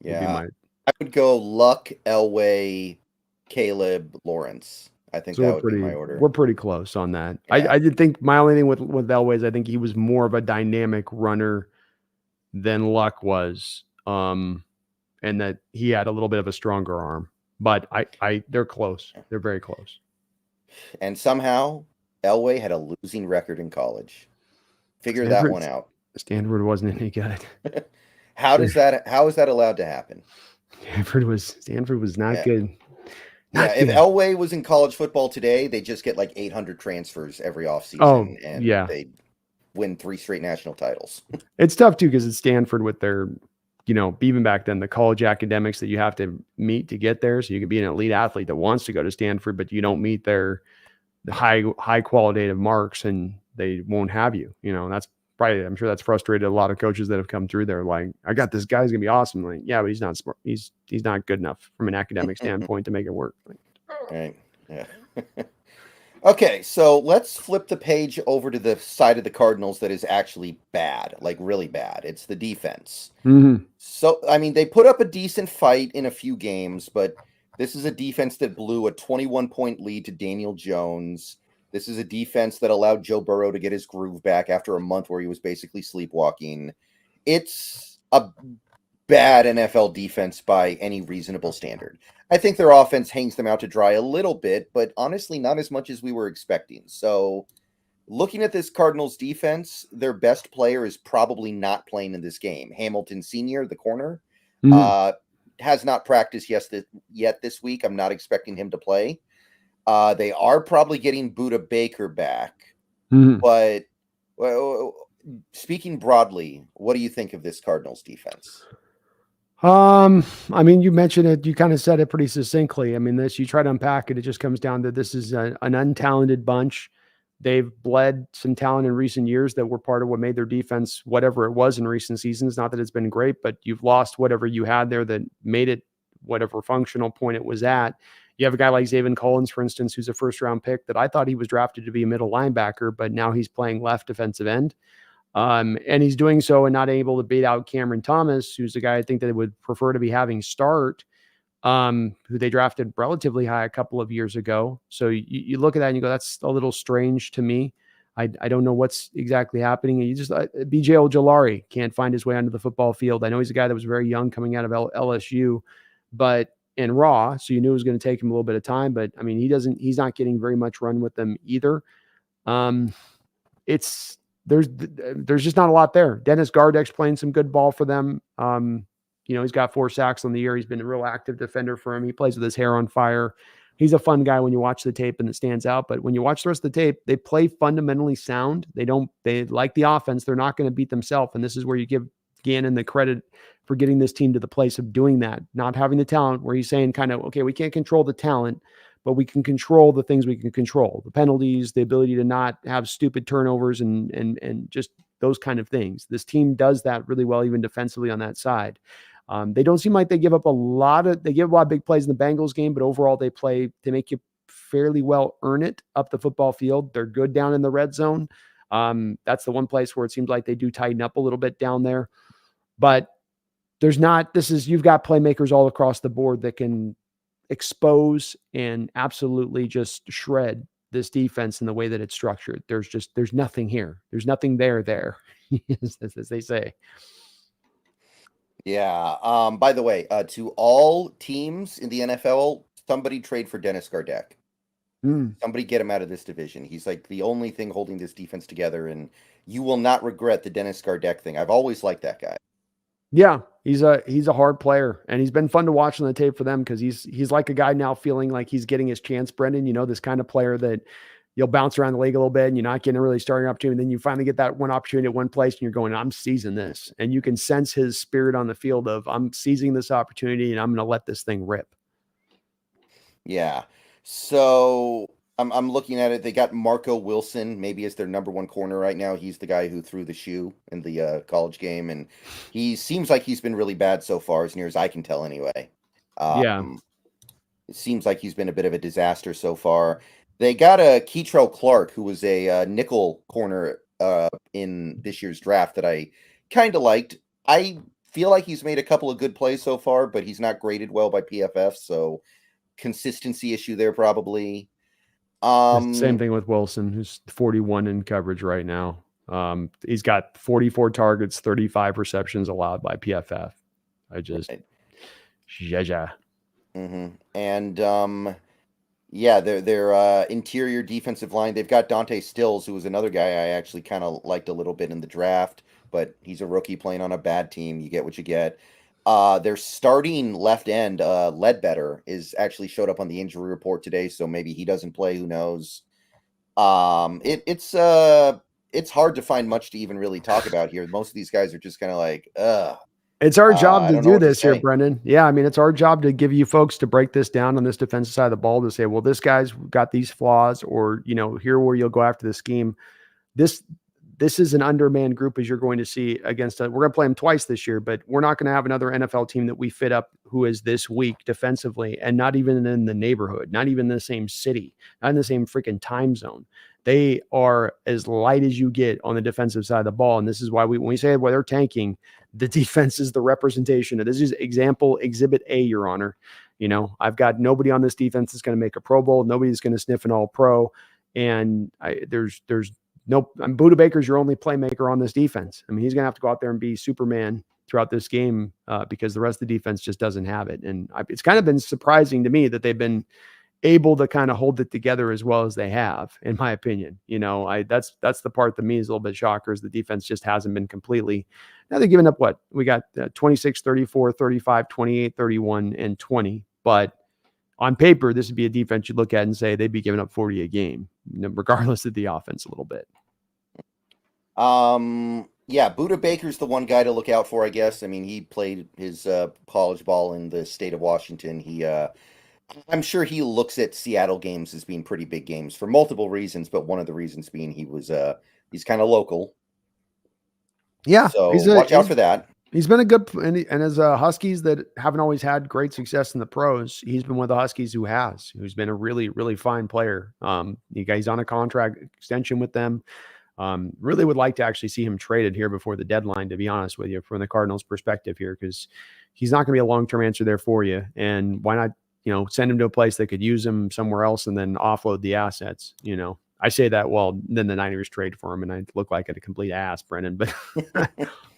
Yeah, I would go Luck, Elway, Caleb, Lawrence. I think that would be my order. We're pretty close on that. Yeah. I did think my only thing with Elway is I think he was more of a dynamic runner than Luck was, and that he had a little bit of a stronger arm. But they're close. They're very close. And somehow Elway had a losing record in college. Figure that one out. Stanford wasn't any good. How is that allowed to happen? Stanford was not good. If Elway was in college football today, they just get like 800 transfers every offseason, and they'd win 3 straight national titles. It's tough too because it's Stanford with their, even back then, the college academics that you have to meet to get there. So you could be an elite athlete that wants to go to Stanford, but you don't meet their high qualitative marks, and they won't have you. That's probably, I'm sure that's frustrated a lot of coaches that have come through there. Like, I got this guy's gonna be awesome. Like, yeah, but he's not smart. He's not good enough from an academic standpoint to make it work. Right. Yeah. Okay, so let's flip the page over to the side of the Cardinals that is actually bad, like really bad. It's the defense. Mm-hmm. So, I mean, they put up a decent fight in a few games, but this is a defense that blew a 21-point lead to Daniel Jones. This is a defense that allowed Joe Burrow to get his groove back after a month where he was basically sleepwalking. It's a bad NFL defense by any reasonable standard. I think their offense hangs them out to dry a little bit, but honestly, not as much as we were expecting. So looking at this Cardinals defense, their best player is probably not playing in this game. Hamilton Sr., the corner, has not practiced yet this week. I'm not expecting him to play. They are probably getting Buda Baker back. But speaking broadly, what do you think of this Cardinals defense? I mean, you mentioned it, you kind of said it pretty succinctly. I mean, you try to unpack it, it just comes down to this is an untalented bunch. They've bled some talent in recent years that were part of what made their defense whatever it was in recent seasons. Not that it's been great, but you've lost whatever you had there that made it whatever functional point it was at. You have a guy like Zaven Collins, for instance, who's a first-round pick that I thought he was drafted to be a middle linebacker, but now he's playing left defensive end. And he's doing so and not able to beat out Cameron Thomas, who's the guy I think that they would prefer to be having start, who they drafted relatively high a couple of years ago. So you look at that and you go, that's a little strange to me. I don't know what's exactly happening. You just BJ Ojolari can't find his way onto the football field. I know he's a guy that was very young coming out of LSU, and raw. So you knew it was going to take him a little bit of time, but I mean, he's not getting very much run with them either. There's just not a lot there. Dennis Gardeck's playing some good ball for them. He's got 4 sacks on the year. He's been a real active defender for him. He plays with his hair on fire. He's a fun guy when you watch the tape and it stands out. But when you watch the rest of the tape, they play fundamentally sound. They like the offense. They're not going to beat themselves. And this is where you give Gannon the credit for getting this team to the place of doing that, not having the talent where he's saying kind of, okay, we can't control the talent, but we can control the things we can control, the penalties, the ability to not have stupid turnovers and just those kind of things. This team does that really well, even defensively on that side. They don't seem like they give up they give a lot of big plays in the Bengals game, but overall they make you fairly well earn it up the football field. They're good down in the red zone. That's the one place where it seems like they do tighten up a little bit down there, but you've got playmakers all across the board that can expose and absolutely just shred this defense in the way that it's structured. There's nothing here. There's nothing there, as they say. Yeah. By the way, to all teams in the NFL, somebody trade for Dennis Gardeck. Somebody get him out of this division. He's like the only thing holding this defense together, and you will not regret the Dennis Gardeck thing. I've always liked that guy. Yeah, he's a hard player, and he's been fun to watch on the tape for them because he's like a guy now feeling like he's getting his chance, Brendon. You know, this kind of player that you'll bounce around the league a little bit and you're not getting a really starting opportunity. And then you finally get that one opportunity at one place and you're going, I'm seizing this. And you can sense his spirit on the field of I'm seizing this opportunity and I'm going to let this thing rip. Yeah. So I'm looking at it. They got Marco Wilson maybe as their number one corner right now. He's the guy who threw the shoe in the college game. And he seems like he's been really bad so far, as near as I can tell anyway. Yeah. It seems like he's been a bit of a disaster so far. They got a Keitrell Clark, who was a nickel corner in this year's draft that I kind of liked. I feel like he's made a couple of good plays so far, but he's not graded well by PFF, so consistency issue there probably. Same thing with Wilson, who's 41 in coverage right now. He's got 44 targets, 35 receptions allowed by PFF. Yeah. And yeah, their interior defensive line, they've got Dante Stills, who was another guy I actually kind of liked a little bit in the draft, but he's a rookie playing on a bad team. You get what you get. Their starting left end, Ledbetter, is actually showed up on the injury report today, so maybe he doesn't play. Who knows? It's hard to find much to even really talk about here. Most of these guys are just kind of like, It's our job to do this here, say. Brendon. Yeah, I mean, it's our job to give you folks to break this down on this defensive side of the ball to say, well, this guy's got these flaws, or, you know, here where you'll go after the scheme. This is an undermanned group, as you're going to see against. We're going to play them twice this year, but we're not going to have another NFL team that we fit up who is this weak defensively and not even in the neighborhood, not even in the same city, not in the same freaking time zone. They are as light as you get on the defensive side of the ball. And this is why when we say, well, they're tanking, the defense is the representation of this. Is example exhibit A, Your Honor. You know, I've got nobody on this defense that's going to make a Pro Bowl. Nobody's going to sniff an All-Pro. And there's Buda Baker's your only playmaker on this defense. I mean, he's going to have to go out there and be Superman throughout this game because the rest of the defense just doesn't have it. And it's kind of been surprising to me that they've been able to kind of hold it together as well as they have, in my opinion. You know, that's the part that me is a little bit shocker is the defense just hasn't been completely. Now they're giving up what? We got 26, 34, 35, 28, 31, and 20. But on paper, this would be a defense you look at and say they'd be giving up 40 a game, regardless of the offense a little bit. Yeah, Buda Baker's the one guy to look out for, I guess. I mean, he played his college ball in the state of Washington. I'm sure he looks at Seattle games as being pretty big games for multiple reasons, but one of the reasons being he's kind of local. Yeah, so watch out for that. He's been a good, and as Huskies that haven't always had great success in the pros, he's been one of the Huskies who's been a really, really fine player. He's on a contract extension with them. Really would like to actually see him traded here before the deadline, to be honest with you, from the Cardinals' perspective here, because he's not going to be a long-term answer there for you. And why not, send him to a place that could use him somewhere else and then offload the assets, I say that, well, then the Niners trade for him and I look like a complete ass, Brendon, but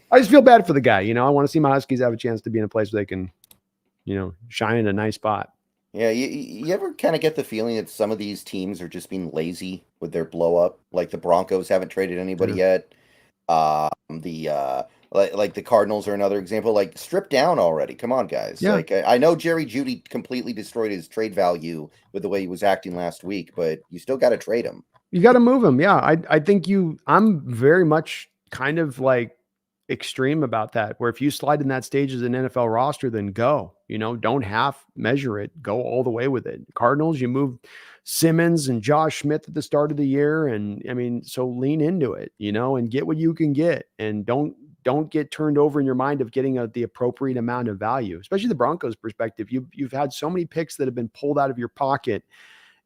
I just feel bad for the guy. I want to see my Huskies have a chance to be in a place where they can, shine in a nice spot. Yeah, you ever kind of get the feeling that some of these teams are just being lazy with their blow up? Like the Broncos haven't traded anybody yet. Like the Cardinals are another example. Like, strip down already. Come on, guys. Yeah. Like, I know Jerry Jeudy completely destroyed his trade value with the way he was acting last week, but you still got to trade him. You got to move him. Yeah, I think I'm very much kind of like extreme about that, where if you slide in that stage as an NFL roster, then go, don't half measure it, go all the way with it. Cardinals, you move Simmons and Josh Smith at the start of the year. And I mean, so lean into it, and get what you can get, and don't get turned over in your mind of getting the appropriate amount of value, especially the Broncos perspective. You've had so many picks that have been pulled out of your pocket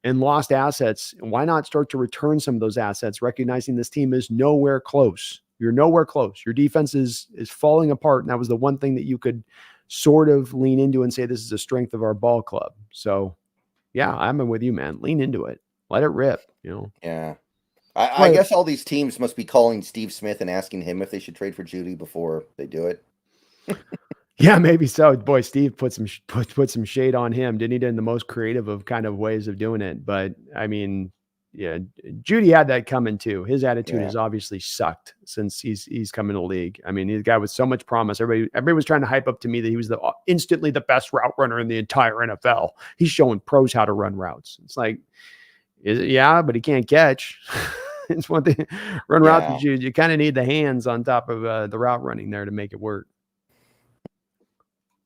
and lost assets. Why not start to return some of those assets, recognizing this team is nowhere close? You're nowhere close. Your defense is falling apart. And that was the one thing that you could sort of lean into and say, this is a strength of our ball club. So yeah, I'm with you, man. Lean into it. Let it rip, Yeah. I Well, guess all these teams must be calling Steve Smith and asking him if they should trade for Judy before they do it. yeah, maybe so. Boy, Steve put some shade on him, didn't he? Did in the most creative of kind of ways of doing it. But I mean, yeah, Judy had that coming too. His attitude Yeah. has obviously sucked since he's come in the league. I mean, he's a guy with so much promise. Everybody was trying to hype up to me that he was instantly the best route runner in the entire NFL. He's showing pros how to run routes. It's like, yeah, but he can't catch. It's one thing. Run routes, Yeah. you kind of need the hands on top of the route running there to make it work.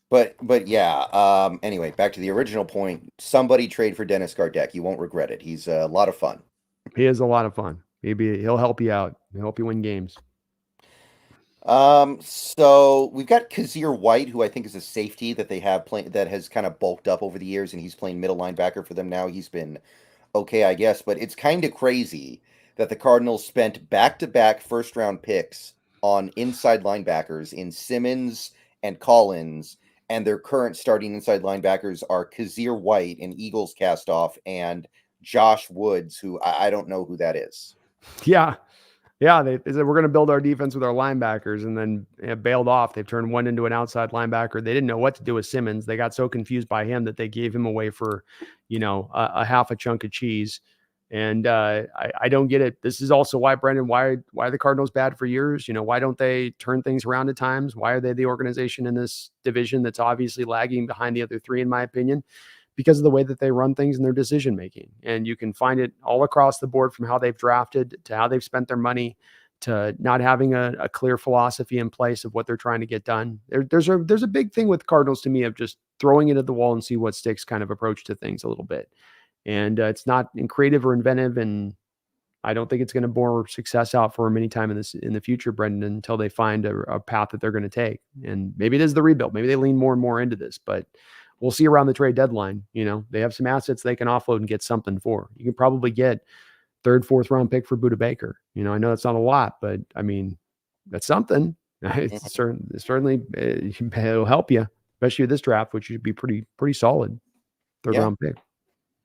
But yeah, anyway, back to the original point. Somebody trade for Dennis Gardeck. You won't regret it. He's a lot of fun. He is a lot of fun. He'll help you out. He'll help you win games. So we've got Kazir White, who I think is a safety that they have playing that has kind of bulked up over the years, and he's playing middle linebacker for them now. He's been okay, I guess, but it's kind of crazy that the Cardinals spent back-to-back first-round picks on inside linebackers in Simmons and Collins, and their current starting inside linebackers are Kazir White, an Eagles cast-off, and Josh Woods, who I don't know who that is. Yeah. Yeah, they said we're going to build our defense with our linebackers, and then bailed off. They've turned one into an outside linebacker. They didn't know what to do with Simmons. They got so confused by him that they gave him away for, a half a chunk of cheese. And I don't get it. This is also why, Brendon, why are the Cardinals bad for years? Why don't they turn things around at times? Why are they the organization in this division that's obviously lagging behind the other three, in my opinion? Because of the way that they run things and their decision making. And you can find it all across the board, from how they've drafted to how they've spent their money to not having a clear philosophy in place of what they're trying to get done. There's a big thing with Cardinals to me of just throwing it at the wall and see what sticks kind of approach to things a little bit. And it's not creative or inventive. And I don't think it's going to bore success out for them anytime in the future, Brendon, until they find a path that they're going to take. And maybe it is the rebuild. Maybe they lean more and more into this, but we'll see around the trade deadline. They have some assets they can offload and get something for. You can probably get third, fourth round pick for Budda Baker. I know that's not a lot, but I mean, that's something. It's certainly it'll help you, especially with this draft, which should be pretty solid third Yeah. round pick.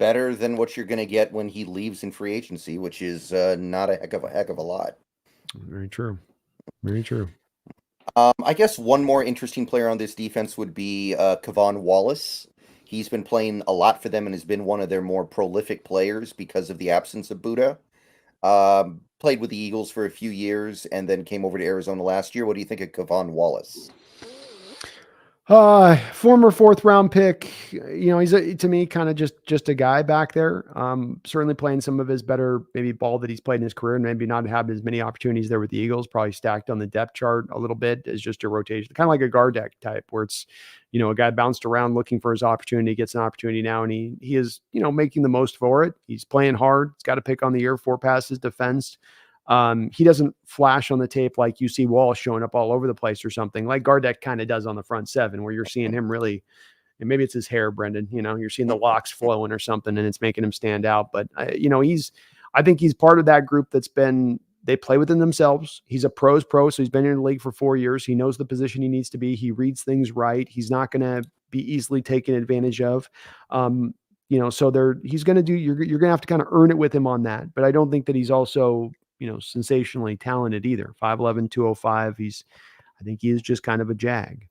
Better than what you're going to get when he leaves in free agency, which is not a heck of a lot. Very true. Very true. I guess one more interesting player on this defense would be Kavon Wallace. He's been playing a lot for them and has been one of their more prolific players because of the absence of Budda. Played with the Eagles for a few years and then came over to Arizona last year. What do you think of Kavon Wallace? Former fourth round pick. He's to me kind of just a guy back there. Certainly playing some of his better maybe ball that he's played in his career, and maybe not having as many opportunities there with the Eagles. Probably stacked on the depth chart a little bit as just a rotation, kind of like a Gardeck type, where it's a guy bounced around looking for his opportunity, gets an opportunity now, and he is making the most for it. He's playing hard. He's got a pick on the year, 4 passes defensed. He doesn't flash on the tape like you see Wall showing up all over the place or something like Gardeck kind of does on the front seven, where you're seeing him really, and maybe it's his hair, Brendon, you're seeing the locks flowing or something and it's making him stand out. But I think he's part of that group they play within themselves. He's a pro, so he's been in the league for 4 years. He knows the position he needs to be. He reads things right. He's not going to be easily taken advantage of. So he's going to do, you're going to have to kind of earn it with him on that. But I don't think that he's also, sensationally talented either. 5'11", 205. I think he is just kind of a jag.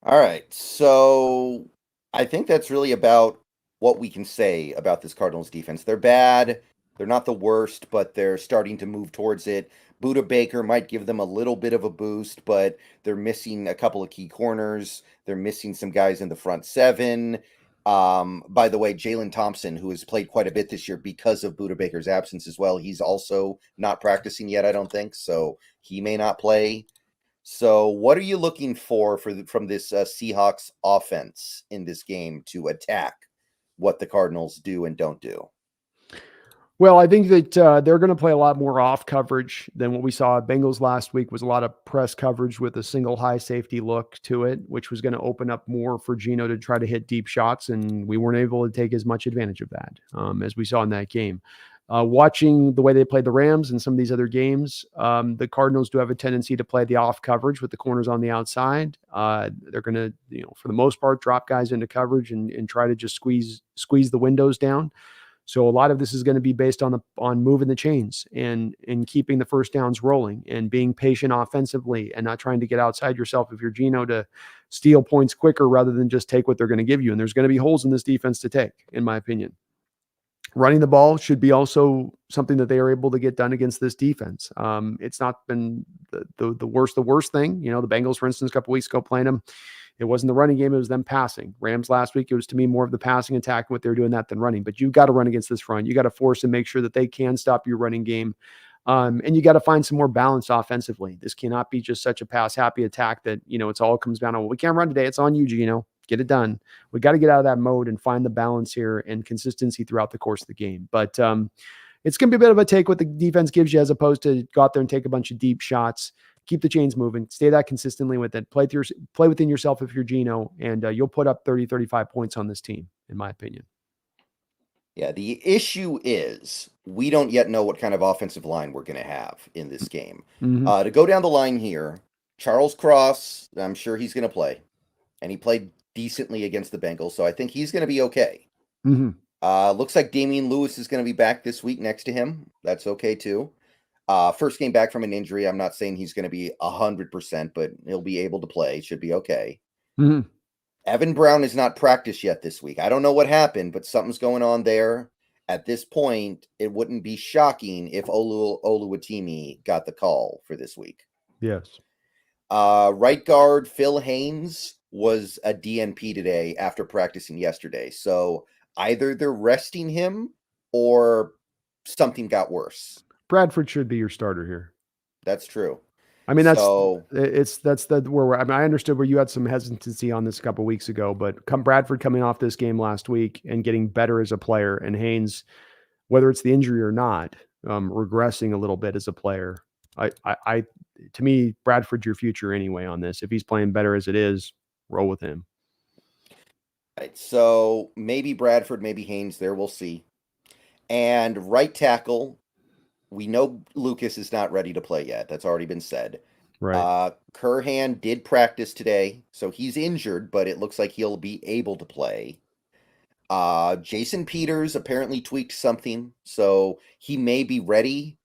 All right. So I think that's really about what we can say about this Cardinals defense. They're bad. They're not the worst, but they're starting to move towards it. Budda Baker might give them a little bit of a boost, but they're missing a couple of key corners. They're missing some guys in the front seven. By the way, Jalen Thompson, who has played quite a bit this year because of Buda Baker's absence as well, he's also not practicing yet, I don't think, so he may not play. So, what are you looking for from this Seahawks offense in this game to attack what the Cardinals do and don't do? Well, I think that they're going to play a lot more off coverage than what we saw at Bengals last week. Was a lot of press coverage with a single high safety look to it, which was going to open up more for Geno to try to hit deep shots, and we weren't able to take as much advantage of that as we saw in that game. Watching the way they played the Rams and some of these other games, the Cardinals do have a tendency to play the off coverage with the corners on the outside. They're going to, for the most part, drop guys into coverage and try to just squeeze the windows down. So a lot of this is going to be based on moving the chains and keeping the first downs rolling and being patient offensively and not trying to get outside yourself if you're Geno to steal points quicker rather than just take what they're going to give you. And there's going to be holes in this defense to take, in my opinion. Running the ball should be also something that they are able to get done against this defense. It's not been the worst thing. The Bengals, for instance, a couple weeks ago playing them, it wasn't the running game, it was them passing. Rams last week, it was to me more of the passing attack, what they're doing that than running. But you've got to run against this front. You got to force and make sure that they can stop your running game. And you got to find some more balance offensively. This cannot be just such a pass-happy attack that, it's all comes down to, well, we can't run today. It's on you, Geno. Get it done. We got to get out of that mode and find the balance here and consistency throughout the course of the game. But it's going to be a bit of a take what the defense gives you as opposed to go out there and take a bunch of deep shots. Keep the chains moving. Stay that consistently with it. Play within yourself if you're Geno, and you'll put up 30, 35 points on this team, in my opinion. Yeah, the issue is we don't yet know what kind of offensive line we're going to have in this game. Mm-hmm. To go down the line here, Charles Cross, I'm sure he's going to play, and he played decently against the Bengals, so I think he's going to be okay. Mm-hmm. Looks like Damian Lewis is going to be back this week next to him. That's okay too. First game back from an injury. I'm not saying he's going to be 100%, but he'll be able to play. Should be okay. Mm-hmm. Evan Brown is not practiced yet this week. I don't know what happened, but something's going on there. At this point, it wouldn't be shocking if Oluwatimi got the call for this week. Yes. Right guard Phil Haynes was a DNP today after practicing yesterday. So either they're resting him or something got worse. Bradford should be your starter here. That's true. I mean, I understood where you had some hesitancy on this a couple of weeks ago, but Bradford coming off this game last week and getting better as a player, and Haynes, whether it's the injury or not, regressing a little bit as a player. To me, Bradford's your future anyway on this. If he's playing better as it is, roll with him. Right. So maybe Bradford, maybe Haynes there. We'll see. And right tackle, we know Lucas is not ready to play yet. That's already been said. Right. Curhan did practice today, so he's injured, but it looks like he'll be able to play. Jason Peters apparently tweaked something, so he may be ready,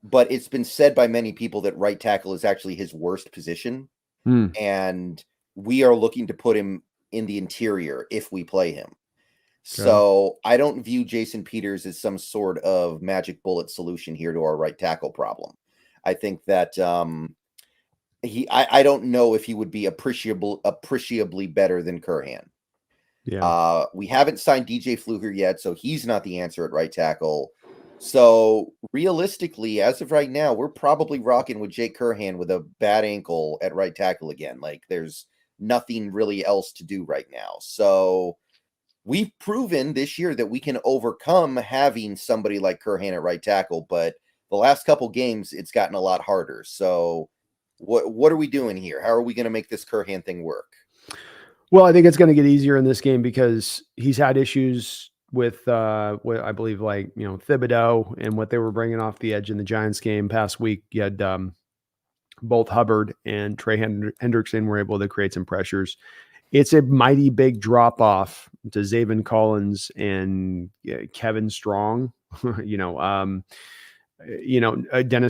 but it's been said by many people that right tackle is actually his worst position, and we are looking to put him in the interior if we play him. So I don't view Jason Peters as some sort of magic bullet solution here to our right tackle problem. I think that I don't know if he would be appreciably better than Curhan. Yeah. We haven't signed DJ Fluker yet, so he's not the answer at right tackle. So realistically, as of right now, we're probably rocking with Jake Curhan with a bad ankle at right tackle again. Like there's nothing really else to do right now. So we've proven this year that we can overcome having somebody like Curhan at right tackle, but the last couple games, it's gotten a lot harder. So what are we doing here? How are we going to make this Curhan thing work? Well, I think it's going to get easier in this game because he's had issues with what I believe, Thibodeau and what they were bringing off the edge in the Giants game past week. You had both Hubbard and Trey Hendrickson were able to create some pressures. It's a mighty big drop off to Zaven Collins and Kevin Strong, Dennis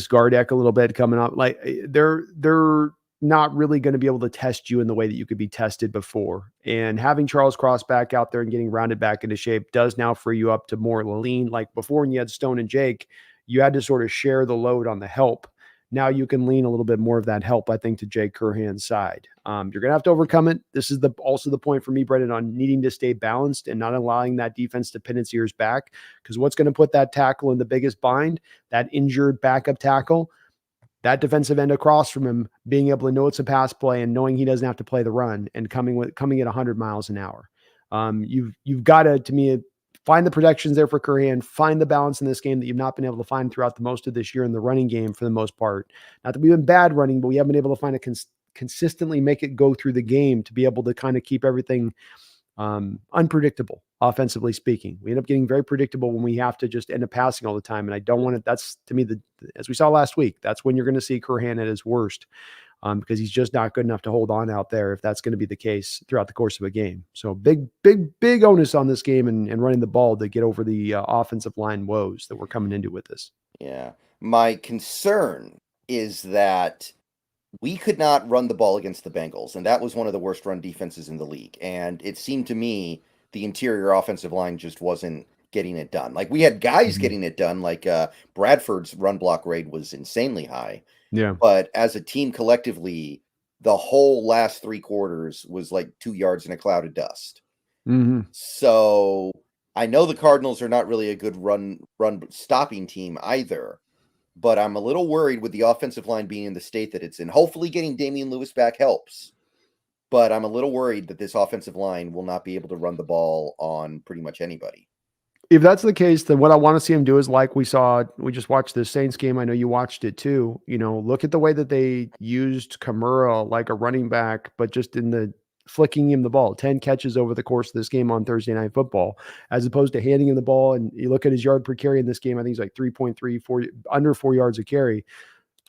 Gardeck a little bit coming up. Like they're not really going to be able to test you in the way that you could be tested before. And having Charles Cross back out there and getting rounded back into shape does now free you up to more lean. Like before when you had Stone and Jake, you had to sort of share the load on the help. now you can lean a little bit more of that help, I think, to Jay Curhan's side. You're going to have to overcome it. This is also the point for me, Brendan, on needing to stay balanced and not allowing that defense to pin its ears back, because what's going to put that tackle in the biggest bind, that injured backup tackle, that defensive end across from him being able to know it's a pass play and knowing he doesn't have to play the run and coming at 100 miles an hour. You've got to me, find the protections there for Curhan, find the balance in this game that you've not been able to find throughout the most of this year in the running game for the most part. Not that we've been bad running, but we haven't been able to find consistently make it go through the game to be able to kind of keep everything unpredictable, offensively speaking. We end up getting very predictable when we have to just end up passing all the time. And I don't want it. That's, to me, as we saw last week, that's when you're going to see Curhan at his worst. Because he's just not good enough to hold on out there if that's going to be the case throughout the course of a game. So big onus on this game and running the ball to get over the offensive line woes that we're coming into with this. Yeah. My concern is that we could not run the ball against the Bengals, and that was one of the worst run defenses in the league. And it seemed to me the interior offensive line just wasn't getting it done. Like, we had guys getting it done, like Bradford's run block rate was insanely high. Yeah. But as a team collectively, the whole last 3 quarters was like 2 yards in a cloud of dust. So I know the Cardinals are not really a good run stopping team either, but I'm a little worried with the offensive line being in the state that it's in. Hopefully getting Damian Lewis back helps, but I'm a little worried that this offensive line will not be able to run the ball on pretty much anybody. If that's the case, then what I want to see him do is, like we just watched the Saints game. I know you watched it too. Look at the way that they used Kamara like a running back, but just in the flicking him the ball, 10 catches over the course of this game on Thursday Night Football, as opposed to handing him the ball. And you look at his yard per carry in this game, I think he's like 3.34, under 4 yards a carry.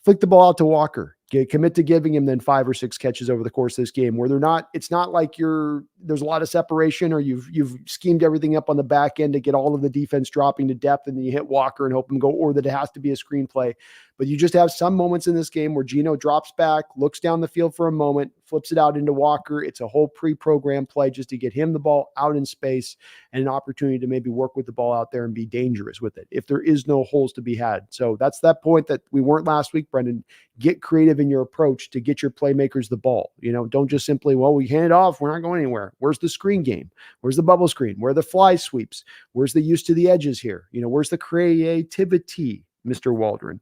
Flick the ball out to Walker. Commit to giving him then 5 or 6 catches over the course of this game, where it's not like there's a lot of separation, or you've schemed everything up on the back end to get all of the defense dropping to depth, and then you hit Walker and hope him go, or that it has to be a screenplay. But you just have some moments in this game where Geno drops back, looks down the field for a moment, flips it out into Walker. It's a whole pre-programmed play just to get him the ball out in space and an opportunity to maybe work with the ball out there and be dangerous with it if there is no holes to be had. So that's that point that we weren't last week, Brendan. Get creative in your approach to get your playmakers the ball. Don't just simply, we hand it off, we're not going anywhere. Where's the screen game? Where's the bubble screen? Where are the fly sweeps? Where's the use to the edges here? Where's the creativity, Mr. Waldron?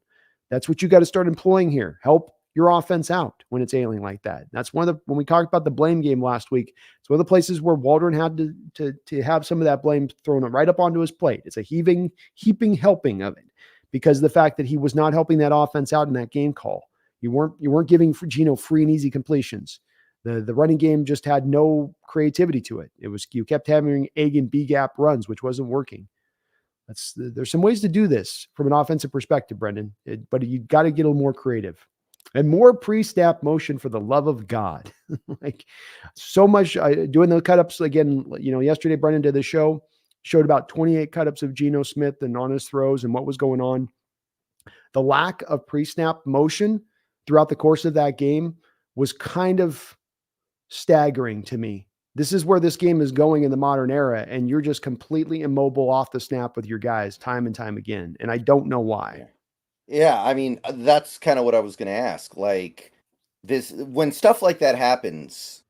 That's what you got to start employing here. Help your offense out when it's ailing like that. That's when we talked about the blame game last week, it's one of the places where Waldron had to have some of that blame thrown right up onto his plate. It's a heaping helping of it, because of the fact that he was not helping that offense out in that game call. You weren't giving Geno free and easy completions. The running game just had no creativity to it. You kept having A and B gap runs, which wasn't working. There's some ways to do this from an offensive perspective, Brendan, but you got to get a little more creative and more pre-snap motion, for the love of God. Like, so much doing the cut-ups again. Yesterday Brendan did the show, showed about 28 cut-ups of Geno Smith and on his throws and what was going on. The lack of pre-snap motion throughout the course of that game was kind of staggering to me. This is where this game is going in the modern era, and you're just completely immobile off the snap with your guys time and time again, and I don't know why. Yeah, I mean, that's kind of what I was going to ask. Like, when stuff like that happens,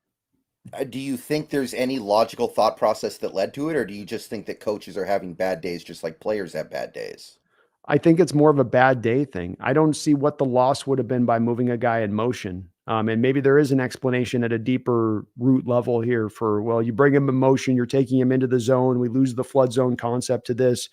do you think there's any logical thought process that led to it, or do you just think that coaches are having bad days just like players have bad days? I think it's more of a bad day thing. I don't see what the loss would have been by moving a guy in motion. And maybe there is an explanation at a deeper root level here for, you bring him in motion, you're taking him into the zone. We lose the flood zone concept to this.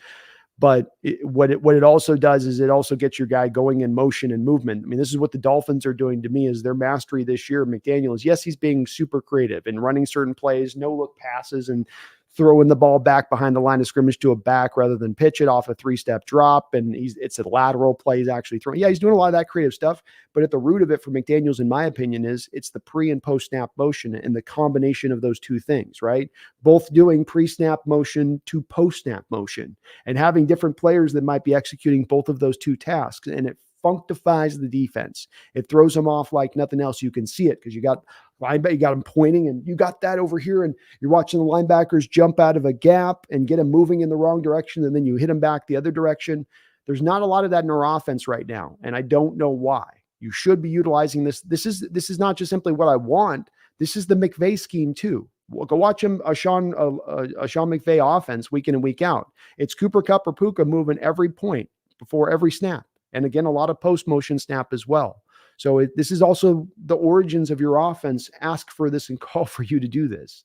But what it also does is it also gets your guy going in motion and movement. I mean, this is what the Dolphins are doing to me, is their mastery this year. McDaniel is, yes, he's being super creative and running certain plays, no look passes, and throwing the ball back behind the line of scrimmage to a back rather than pitch it off a 3-step drop. And it's a lateral play he's actually throwing. Yeah, he's doing a lot of that creative stuff. But at the root of it for McDaniels, in my opinion, it's the pre and post snap motion and the combination of those two things, right? Both doing pre-snap motion to post-snap motion and having different players that might be executing both of those two tasks. And it functifies the defense. It throws them off like nothing else. You can see it because you got them pointing, and you got that over here, and you're watching the linebackers jump out of a gap and get them moving in the wrong direction, and then you hit them back the other direction. There's not a lot of that in our offense right now, and I don't know why. You should be utilizing this. This is not just simply what I want. This is the McVay scheme too. Go watch him a Sean McVay offense week in and week out. It's Cooper Kupp or Puka moving every point before every snap, and again a lot of post motion snap as well. So this is also the origins of your offense. Ask for this and call for you to do this.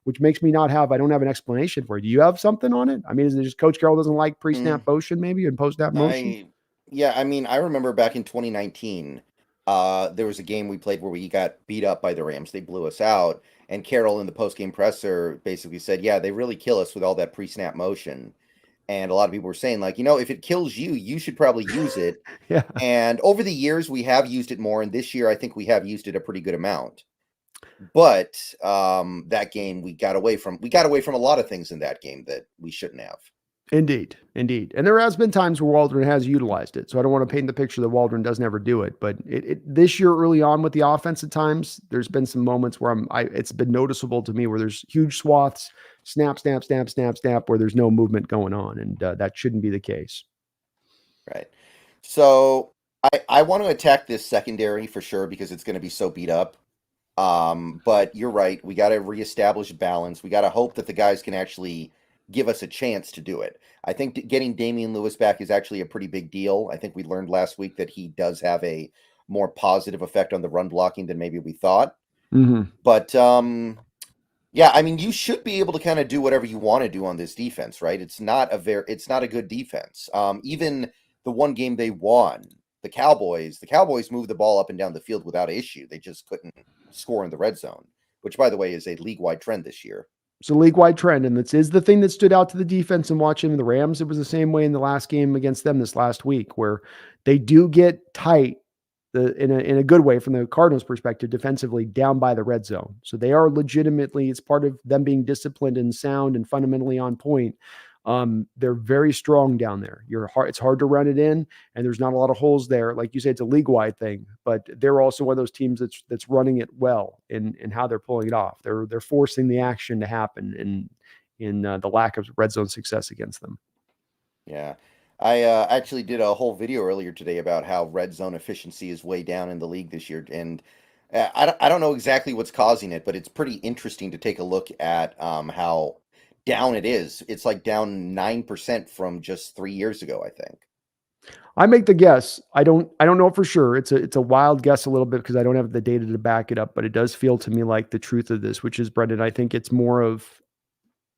Which makes me I don't have an explanation for it. Do you have something on it? I mean, is it just Coach Carroll doesn't like pre-snap motion maybe and post-snap motion? I mean, I remember back in 2019, there was a game we played where we got beat up by the Rams. They blew us out. And Carroll in the post-game presser basically said, yeah, they really kill us with all that pre-snap motion. And a lot of people were saying, like, if it kills you, you should probably use it. Yeah. And over the years, we have used it more. And this year, I think we have used it a pretty good amount. But that game, we got away from a lot of things in that game that we shouldn't have. Indeed. And there has been times where Waldron has utilized it. So I don't want to paint the picture that Waldron doesn't ever do it. But this year early on with the offense at times, there's been some moments where it's been noticeable to me where there's huge swaths, snap, where there's no movement going on. And that shouldn't be the case. Right. So I want to attack this secondary for sure because it's going to be so beat up. But you're right. We got to reestablish balance. We got to hope that the guys can actually give us a chance to do it. I think getting Damian Lewis back is actually a pretty big deal. I think we learned last week that he does have a more positive effect on the run blocking than maybe we thought. Mm-hmm. But yeah, I mean, you should be able to kind of do whatever you want to do on this defense, right? It's not a good defense. Even the one game they won, the Cowboys moved the ball up and down the field without issue. They just couldn't score in the red zone, which, by the way, is a league-wide trend this year. It's a league-wide trend, and this is the thing that stood out to the defense and watching the Rams. It was the same way in the last game against them this last week, where they do get tight in a good way from the Cardinals' perspective, defensively down by the red zone. So they are legitimately, it's part of them being disciplined and sound and fundamentally on point. They're very strong down there. It's hard to run it in, and there's not a lot of holes there. Like you say, it's a league-wide thing, but they're also one of those teams that's running it well in how they're pulling it off. They're forcing the action to happen in the lack of red zone success against them. Yeah. I actually did a whole video earlier today about how red zone efficiency is way down in the league this year. And I don't know exactly what's causing it, but it's pretty interesting to take a look at how down it is. It's like down 9% from just 3 years ago, I think. I make the guess. I don't know for sure. It's a wild guess a little bit because I don't have the data to back it up, but it does feel to me like the truth of this, which is, Brendon, I think it's more of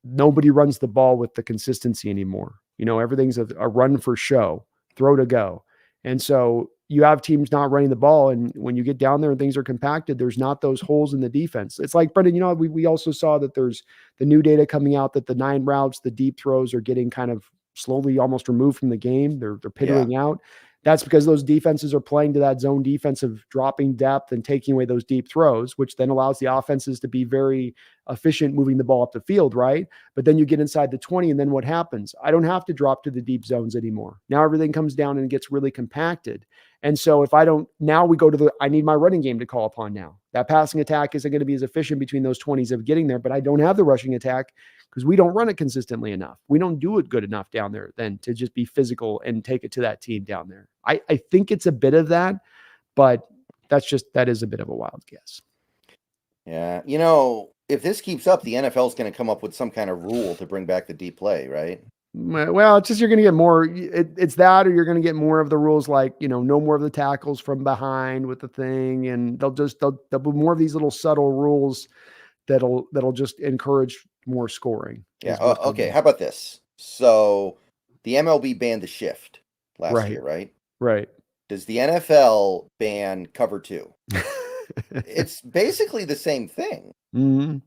nobody runs the ball with the consistency anymore. Everything's a run for show, throw to go. And so you have teams not running the ball. And when you get down there and things are compacted, there's not those holes in the defense. It's like, Brendon, we also saw that there's the new data coming out that the 9 routes, the deep throws are getting kind of slowly almost removed from the game. They're pittering out. That's because those defenses are playing to that zone defense of dropping depth and taking away those deep throws, which then allows the offenses to be very efficient moving the ball up the field, right? But then you get inside the 20, and then what happens? I don't have to drop to the deep zones anymore. Now everything comes down and gets really compacted. And so now we go to I need my running game to call upon now. That passing attack isn't going to be as efficient between those 20s of getting there, but I don't have the rushing attack because we don't run it consistently enough. We don't do it good enough down there then to just be physical and take it to that team down there. I think it's a bit of that, but that is a bit of a wild guess. Yeah. If this keeps up, the NFL is going to come up with some kind of rule to bring back the deep play, right? Well, it's just you're going to get more. It's that, or you're going to get more of the rules, like no more of the tackles from behind with the thing, and they'll be more of these little subtle rules that'll just encourage more scoring. Yeah. Okay. How about this? So the MLB banned the shift last year, right? Right. Does the NFL ban cover 2? It's basically the same thing. Mm-hmm.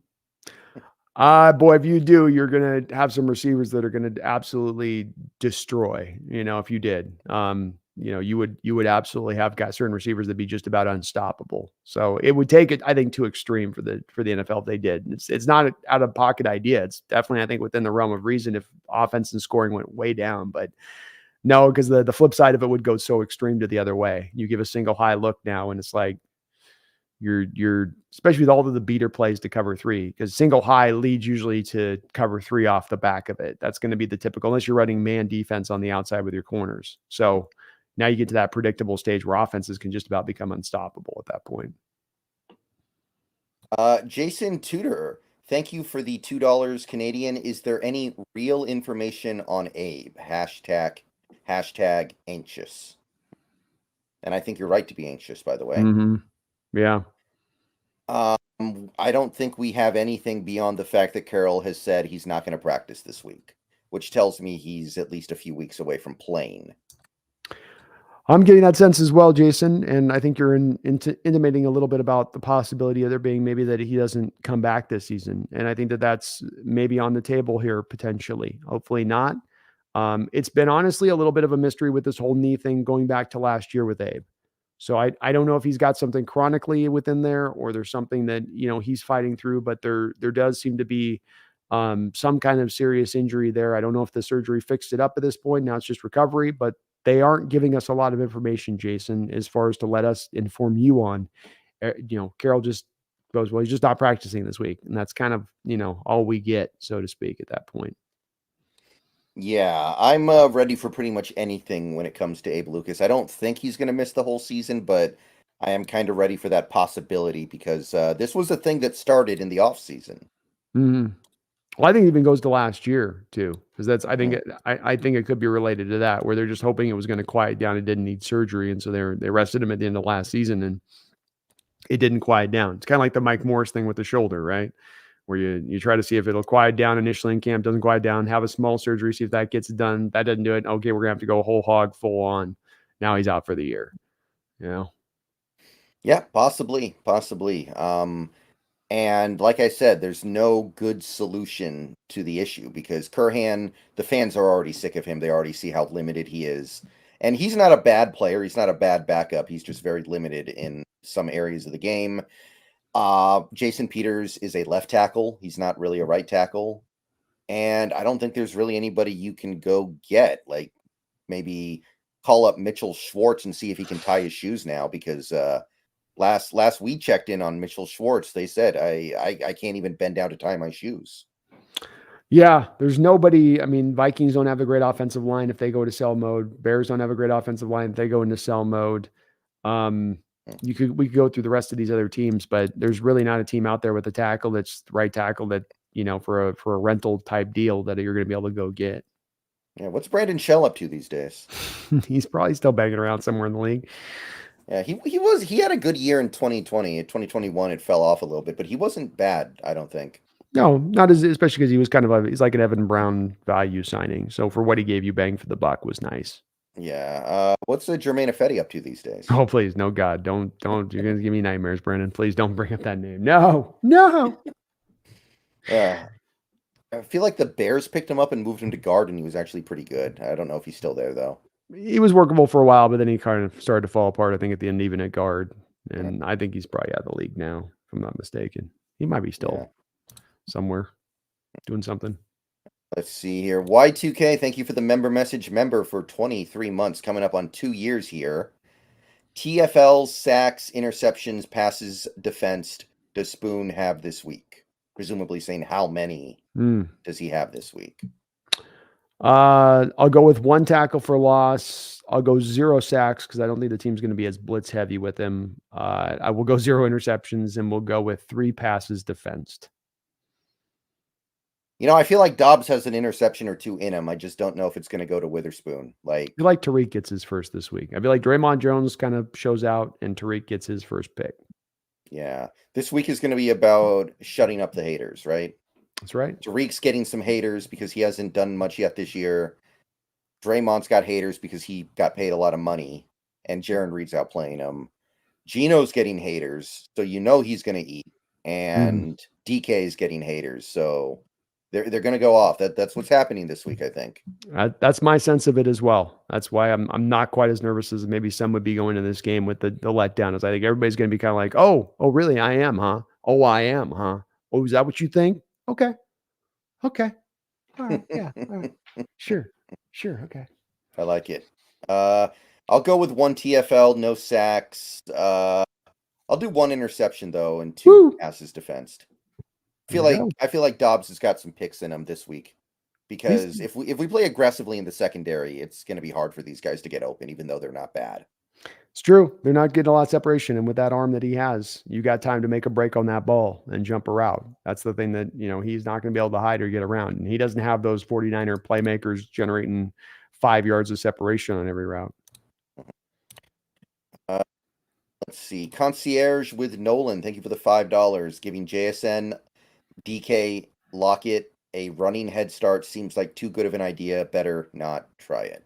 Boy, if you do, you're going to have some receivers that are going to absolutely destroy, if you did. You would absolutely have got certain receivers that'd be just about unstoppable. So it would take it, I think, too extreme for the NFL if they did. It's not an out of pocket idea. It's definitely, I think, within the realm of reason if offense and scoring went way down, but no, because the flip side of it would go so extreme to the other way. You give a single high look now and it's like, You're especially with all of the beater plays to cover 3, because single high leads usually to cover 3 off the back of it. That's going to be the typical, unless you're running man defense on the outside with your corners. So now you get to that predictable stage where offenses can just about become unstoppable at that point. Jason Tudor, thank you for the $2 Canadian. Is there any real information on Abe? Hashtag anxious. And I think you're right to be anxious, by the way. Mm-hmm. Yeah. I don't think we have anything beyond the fact that Carroll has said he's not going to practice this week, which tells me he's at least a few weeks away from playing. I'm getting that sense as well, Jason. And I think you're intimating a little bit about the possibility of there being maybe that he doesn't come back this season. And I think that that's maybe on the table here potentially. Hopefully not. It's been honestly a little bit of a mystery with this whole knee thing going back to last year with Abe. So I don't know if he's got something chronically within there, or there's something that, he's fighting through, but there does seem to be some kind of serious injury there. I don't know if the surgery fixed it up at this point. Now it's just recovery, but they aren't giving us a lot of information, Jason, as far as to let us inform you on. Carroll just goes, well, he's just not practicing this week. And that's kind of, all we get, so to speak, at that point. Yeah, I'm ready for pretty much anything when it comes to Abe Lucas. I don't think he's going to miss the whole season, but I am kind of ready for that possibility because this was a thing that started in the offseason. Mm-hmm. Well, I think it even goes to last year too, because I think it could be related to that, where they're just hoping it was going to quiet down. It didn't need surgery, and so they rested him at the end of last season, and it didn't quiet down. It's kind of like the Mike Morris thing with the shoulder, right? Where you try to see if it'll quiet down initially in camp, doesn't quiet down, have a small surgery, see if that gets it done. That doesn't do it. Okay, we're gonna have to go whole hog, full on. Now he's out for the year. Yeah, possibly. And like I said, there's no good solution to the issue because Curhan, the fans are already sick of him. They already see how limited he is. And he's not a bad player. He's not a bad backup. He's just very limited in some areas of the game. Jason Peters is a left tackle. He's not really a right tackle. And I don't think there's really anybody you can go get. Like maybe call up Mitchell Schwartz and see if he can tie his shoes now because last we checked in on Mitchell Schwartz, they said I can't even bend down to tie my shoes. Yeah, there's nobody. I mean, Vikings don't have a great offensive line if they go to sell mode. Bears don't have a great offensive line if they go into sell mode. We could go through the rest of these other teams, but there's really not a team out there with a tackle that's the right tackle that, for a rental type deal that you're going to be able to go get. Yeah, what's Brandon Shell up to these days? He's probably still banging around somewhere in the league. Yeah, he had a good year in 2020. In 2021, it fell off a little bit, but he wasn't bad, I don't think. No, not especially because he was he's like an Evan Brown value signing. So for what he gave you, bang for the buck was nice. Yeah. What's Jermaine Ifedi up to these days? Oh, please, no, God, don't. You're gonna give me nightmares, Brandon. Please don't bring up that name. No. I feel like the Bears picked him up and moved him to guard, and he was actually pretty good. I don't know if he's still there though. He was workable for a while, but then he kind of started to fall apart. I think at the end, even at guard, and I think he's probably out of the league now, if I'm not mistaken. He might be still somewhere doing something. Let's see here. Y2K, thank you for the member message. Member for 23 months, coming up on 2 years here. TFL, sacks, interceptions, passes, defense does Spoon have this week? Presumably saying how many does he have this week? I'll go with 1 tackle for loss. I'll go 0 sacks because I don't think the team's going to be as blitz heavy with him. I will go 0 interceptions, and we'll go with 3 passes defensed. I feel like Dobbs has an interception or 2 in him. I just don't know if it's going to go to Witherspoon. I feel like Tariq gets his first this week. I feel like Draymond Jones kind of shows out, and Tariq gets his first pick. Yeah. This week is going to be about shutting up the haters, right? That's right. Tariq's getting some haters because he hasn't done much yet this year. Draymond's got haters because he got paid a lot of money, and Jaron Reed's out playing him. Gino's getting haters, so he's going to eat. And DK is getting haters, so they're going to go off. That's what's happening this week, I think. That's my sense of it as well. That's why I'm not quite as nervous as maybe some would be going into this game with the letdown. As I think everybody's going to be kind of like, oh, really? I am, huh? Oh, I am, huh? Oh, is that what you think? Okay. All right. Yeah. All right. Sure. Okay. I like it. I'll go with 1 TFL, no sacks. I'll do one interception though and 2 Woo! passes defensed. There you go. I feel like Dobbs has got some picks in him this week He's because if we play aggressively in the secondary, it's going to be hard for these guys to get open, even though they're not bad. It's true. They're not getting a lot of separation, and with that arm that he has, you got time to make a break on that ball and jump a route. That's the thing that, he's not going to be able to hide or get around, and he doesn't have those 49er playmakers generating 5 yards of separation on every route. Let's see. Concierge with Nolan. Thank you for the $5. Giving JSN, DK, Lockett a running head start seems like too good of an idea. Better not try it.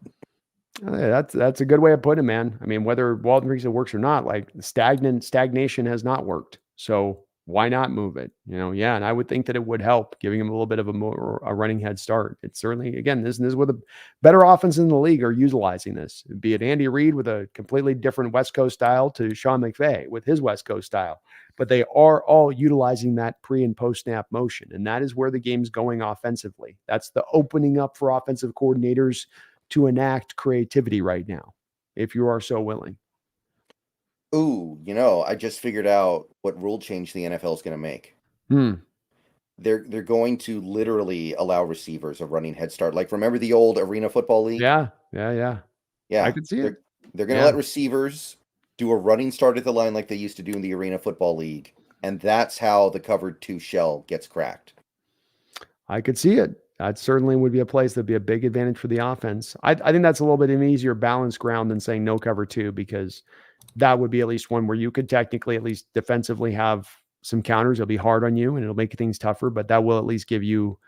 That's a good way of putting it, man. I mean, whether Walton thinks it works or not, like stagnation has not worked. So why not move it? Yeah. And I would think that it would help giving him a little bit of a running head start. It's certainly, again, this is where the better offense in the league are utilizing this, be it Andy Reid with a completely different West Coast style to Sean McVay with his West Coast style, but they are all utilizing that pre and post snap motion. And that is where the game's going offensively. That's the opening up for offensive coordinators to enact creativity right now, if you are so willing. Ooh, I just figured out what rule change the NFL is going to make. They're going to literally allow receivers a running head start. Like, remember the old Arena Football League? Yeah. I could see it. They're going to let receivers do a running start at the line like they used to do in the Arena Football League, and that's how the covered 2 shell gets cracked. I could see it. That certainly would be a place that'd be a big advantage for the offense. I think that's a little bit of an easier balanced ground than saying no cover 2, because that would be at least one where you could technically at least defensively have some counters. It'll be hard on you and it'll make things tougher, but that will at least give you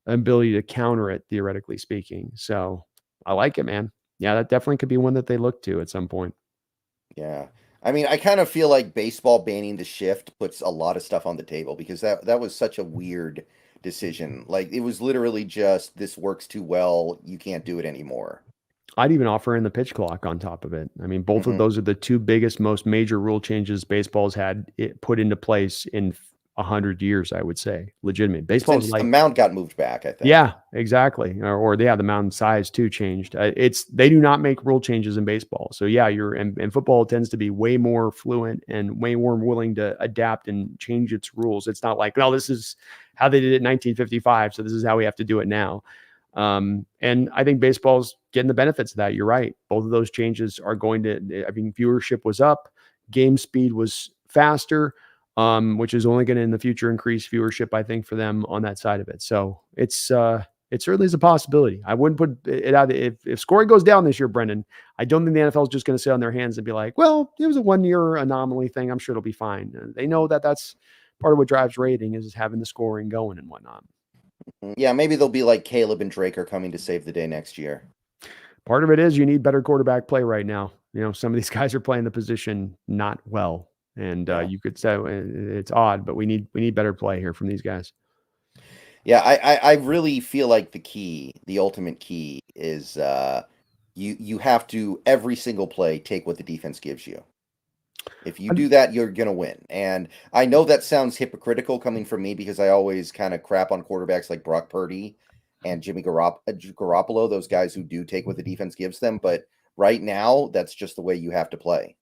an ability to counter it, theoretically speaking. So I like it, man. Yeah, that definitely could be one that they look to at some point. Yeah. I mean, I kind of feel like baseball banning the shift puts a lot of stuff on the table because that was such a weird decision. Like, it was literally just, this works too well, you can't do it anymore. I'd even offer in the pitch clock on top of it. I mean, both of those are the 2 biggest, most major rule changes baseball's had put into place in 100 years, I would say. Legitimate. Baseball's Since like the mound got moved back, I think. Yeah, exactly. Or the mound size too changed. They do not make rule changes in baseball. So yeah, and football tends to be way more fluent and way more willing to adapt and change its rules. It's not like, well, this is how they did it in 1955, so this is how we have to do it now. And I think baseball's getting the benefits of that. You're right. Both of those changes are going to, I mean, viewership was up, game speed was faster, which is only going to in the future increase viewership, I think, for them on that side of it. So it certainly is a possibility. I wouldn't put it out. If scoring goes down this year, Brendan, I don't think the NFL is just going to sit on their hands and be like, well, it was a 1-year anomaly thing. I'm sure it'll be fine. They know that that's part of what drives rating is having the scoring going and whatnot. Yeah, maybe they'll be like Caleb and Drake are coming to save the day next year. Part of it is you need better quarterback play right now. Some of these guys are playing the position not well. And you could say it's odd, but we need better play here from these guys. Yeah, I really feel like the ultimate key is you have to every single play take what the defense gives you. If you do that, you're gonna win. And I know that sounds hypocritical coming from me because I always kind of crap on quarterbacks like Brock Purdy and Jimmy Garoppolo, those guys who do take what the defense gives them. But right now, that's just the way you have to play.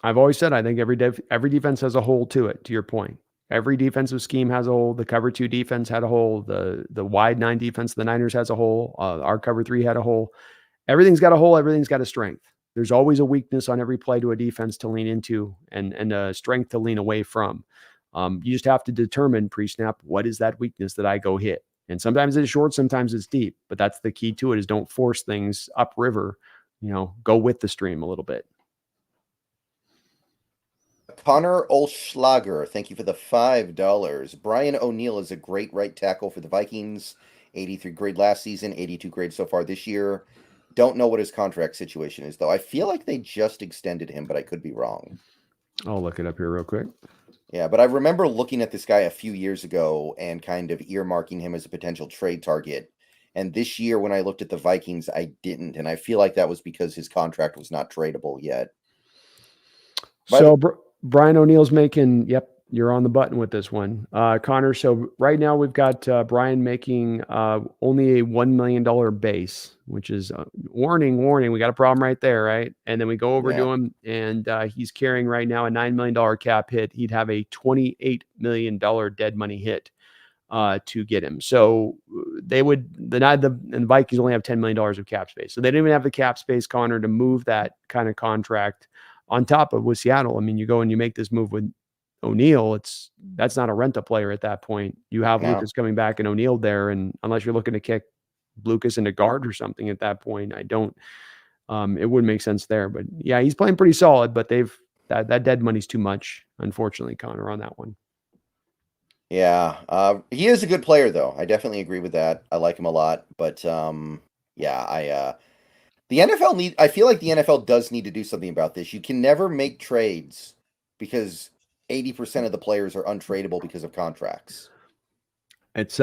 I've always said I think every defense has a hole to it. To your point, every defensive scheme has a hole. The cover 2 defense had a hole. The wide 9 defense of the Niners has a hole. Our cover 3 had a hole. Everything's got a hole. Everything's got a strength. There's always a weakness on every play to a defense to lean into and a strength to lean away from. You just have to determine pre-snap, what is that weakness that I go hit? And sometimes it's short, sometimes it's deep, but that's the key to it is don't force things upriver, go with the stream a little bit. Connor Olschlager, thank you for the $5. Brian O'Neill is a great right tackle for the Vikings. 83 grade last season, 82 grade so far this year. Don't know what his contract situation is, though. I feel like they just extended him, but I could be wrong. I'll look it up here real quick. Yeah, but I remember looking at this guy a few years ago and kind of earmarking him as a potential trade target. And this year, when I looked at the Vikings, I didn't. And I feel like that was because his contract was not tradable yet. So Brian O'Neill's making, You're on the button with this one, Connor. So right now we've got Brian making only a $1 million base, which is warning. We got a problem right there, right? And then we go over to him, and he's carrying right now a $9 million cap hit. He'd have a $28 million dead money hit to get him. So they would and Vikings only have $10 million of cap space, so they didn't even have the cap space, Connor, to move that kind of contract on top of with Seattle. I mean, you go and you make this move with O'Neal, that's not a rent a player at that point. You have Lucas coming back and O'Neal there, and unless you're looking to kick Lucas into guard or something at that point, I don't. It wouldn't make sense there. But yeah, he's playing pretty solid. But that dead money's too much, unfortunately, Connor, on that one. Yeah, he is a good player, though. I definitely agree with that. I like him a lot. But yeah, the NFL I feel like the NFL does need to do something about this. You can never make trades because 80% of the players are untradeable because of contracts. It's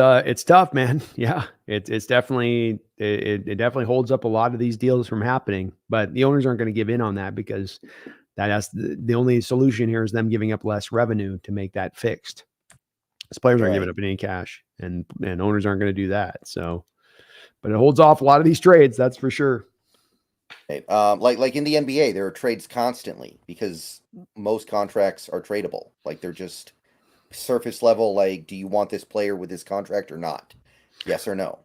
tough, man. Yeah, it's definitely it definitely holds up a lot of these deals from happening. But the owners aren't going to give in on that because that's the only solution here is them giving up less revenue to make that fixed. As players aren't giving up any cash, and owners aren't going to do that. So, but it holds off a lot of these trades, that's for sure. Right. Like in the NBA, there are trades constantly because most contracts are tradable. Like they're just surface level. Like, do you want this player with this contract or not? Yes or no.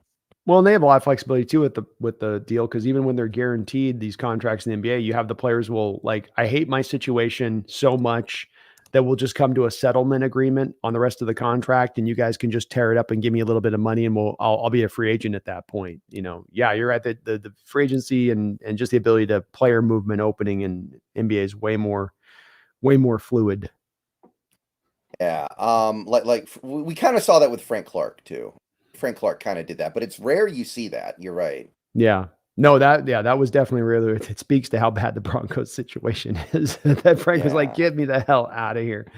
Well, and they have a lot of flexibility too with the deal, because even when they're guaranteed these contracts in the NBA, you have the players will like, I hate my situation so much that we'll just come to a settlement agreement on the rest of the contract, and you guys can just tear it up and give me a little bit of money, and I'll be a free agent at that point. Yeah, you're right. The free agency and just the ability to player movement opening in NBA is way more fluid. Yeah. Like we kind of saw that with Frank Clark too. Frank Clark kind of did that, but it's rare you see that. You're right. Yeah. No, that was definitely really, it speaks to how bad the Broncos situation is. That Frank was like, get me the hell out of here.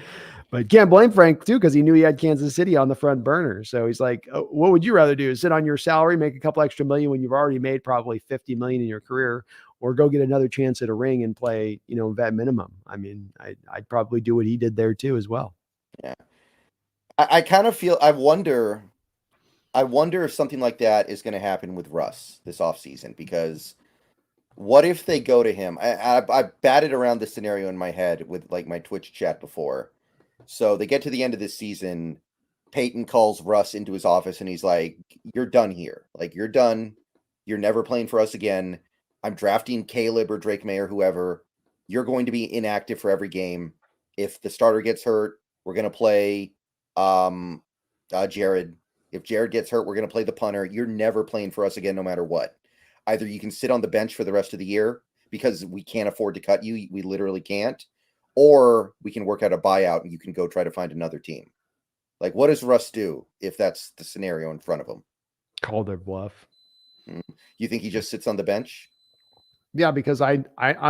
But can't blame Frank too, because he knew he had Kansas City on the front burner. So he's like, what would you rather do? Sit on your salary, make a couple extra million when you've already made probably 50 million in your career, or go get another chance at a ring and play, vet minimum? I mean, I'd probably do what he did there too as well. Yeah. I kind of feel, I wonder if something like that is going to happen with Russ this offseason, because what if they go to him? I batted around this scenario in my head with like my Twitch chat before. So they get to the end of this season. Peyton calls Russ into his office and he's like, you're done here. Like, you're done. You're never playing for us again. I'm drafting Caleb or Drake May or whoever. You're going to be inactive for every game. If the starter gets hurt, we're going to play Jared. If Jared gets hurt, we're going to play the punter. You're never playing for us again, no matter what. Either you can sit on the bench for the rest of the year because we can't afford to cut you. We literally can't. Or we can work out a buyout and you can go try to find another team. Like, what does Russ do if that's the scenario in front of him? Call their bluff. You think he just sits on the bench? Yeah, because I'm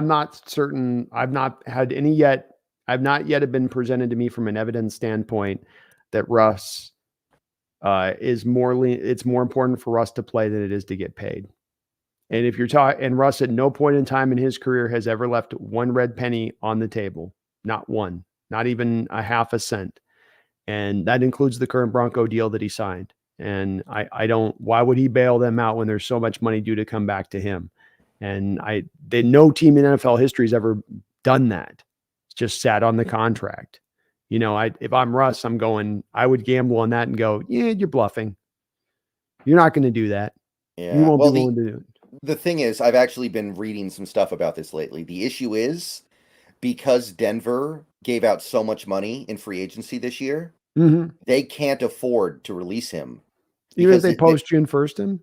not certain. I've not had any yet. I've not yet been presented to me from an evidence standpoint that Russ it's more important for Russ to play than it is to get paid. And if you're talking, and Russ at no point in time in his career has ever left one red penny on the table, not one, not even a half a cent. And that includes the current Bronco deal that he signed. And I don't, why would he bail them out when there's so much money due to come back to him? And no team in NFL history has ever done that. It's just sat on the contract. If I'm Russ, I would gamble on that and go, yeah, you're bluffing. You're not going to do that. Yeah. You won't be willing to do it. The thing is, I've actually been reading some stuff about this lately. The issue is because Denver gave out so much money in free agency this year, they can't afford to release him. Even if they post June 1st him?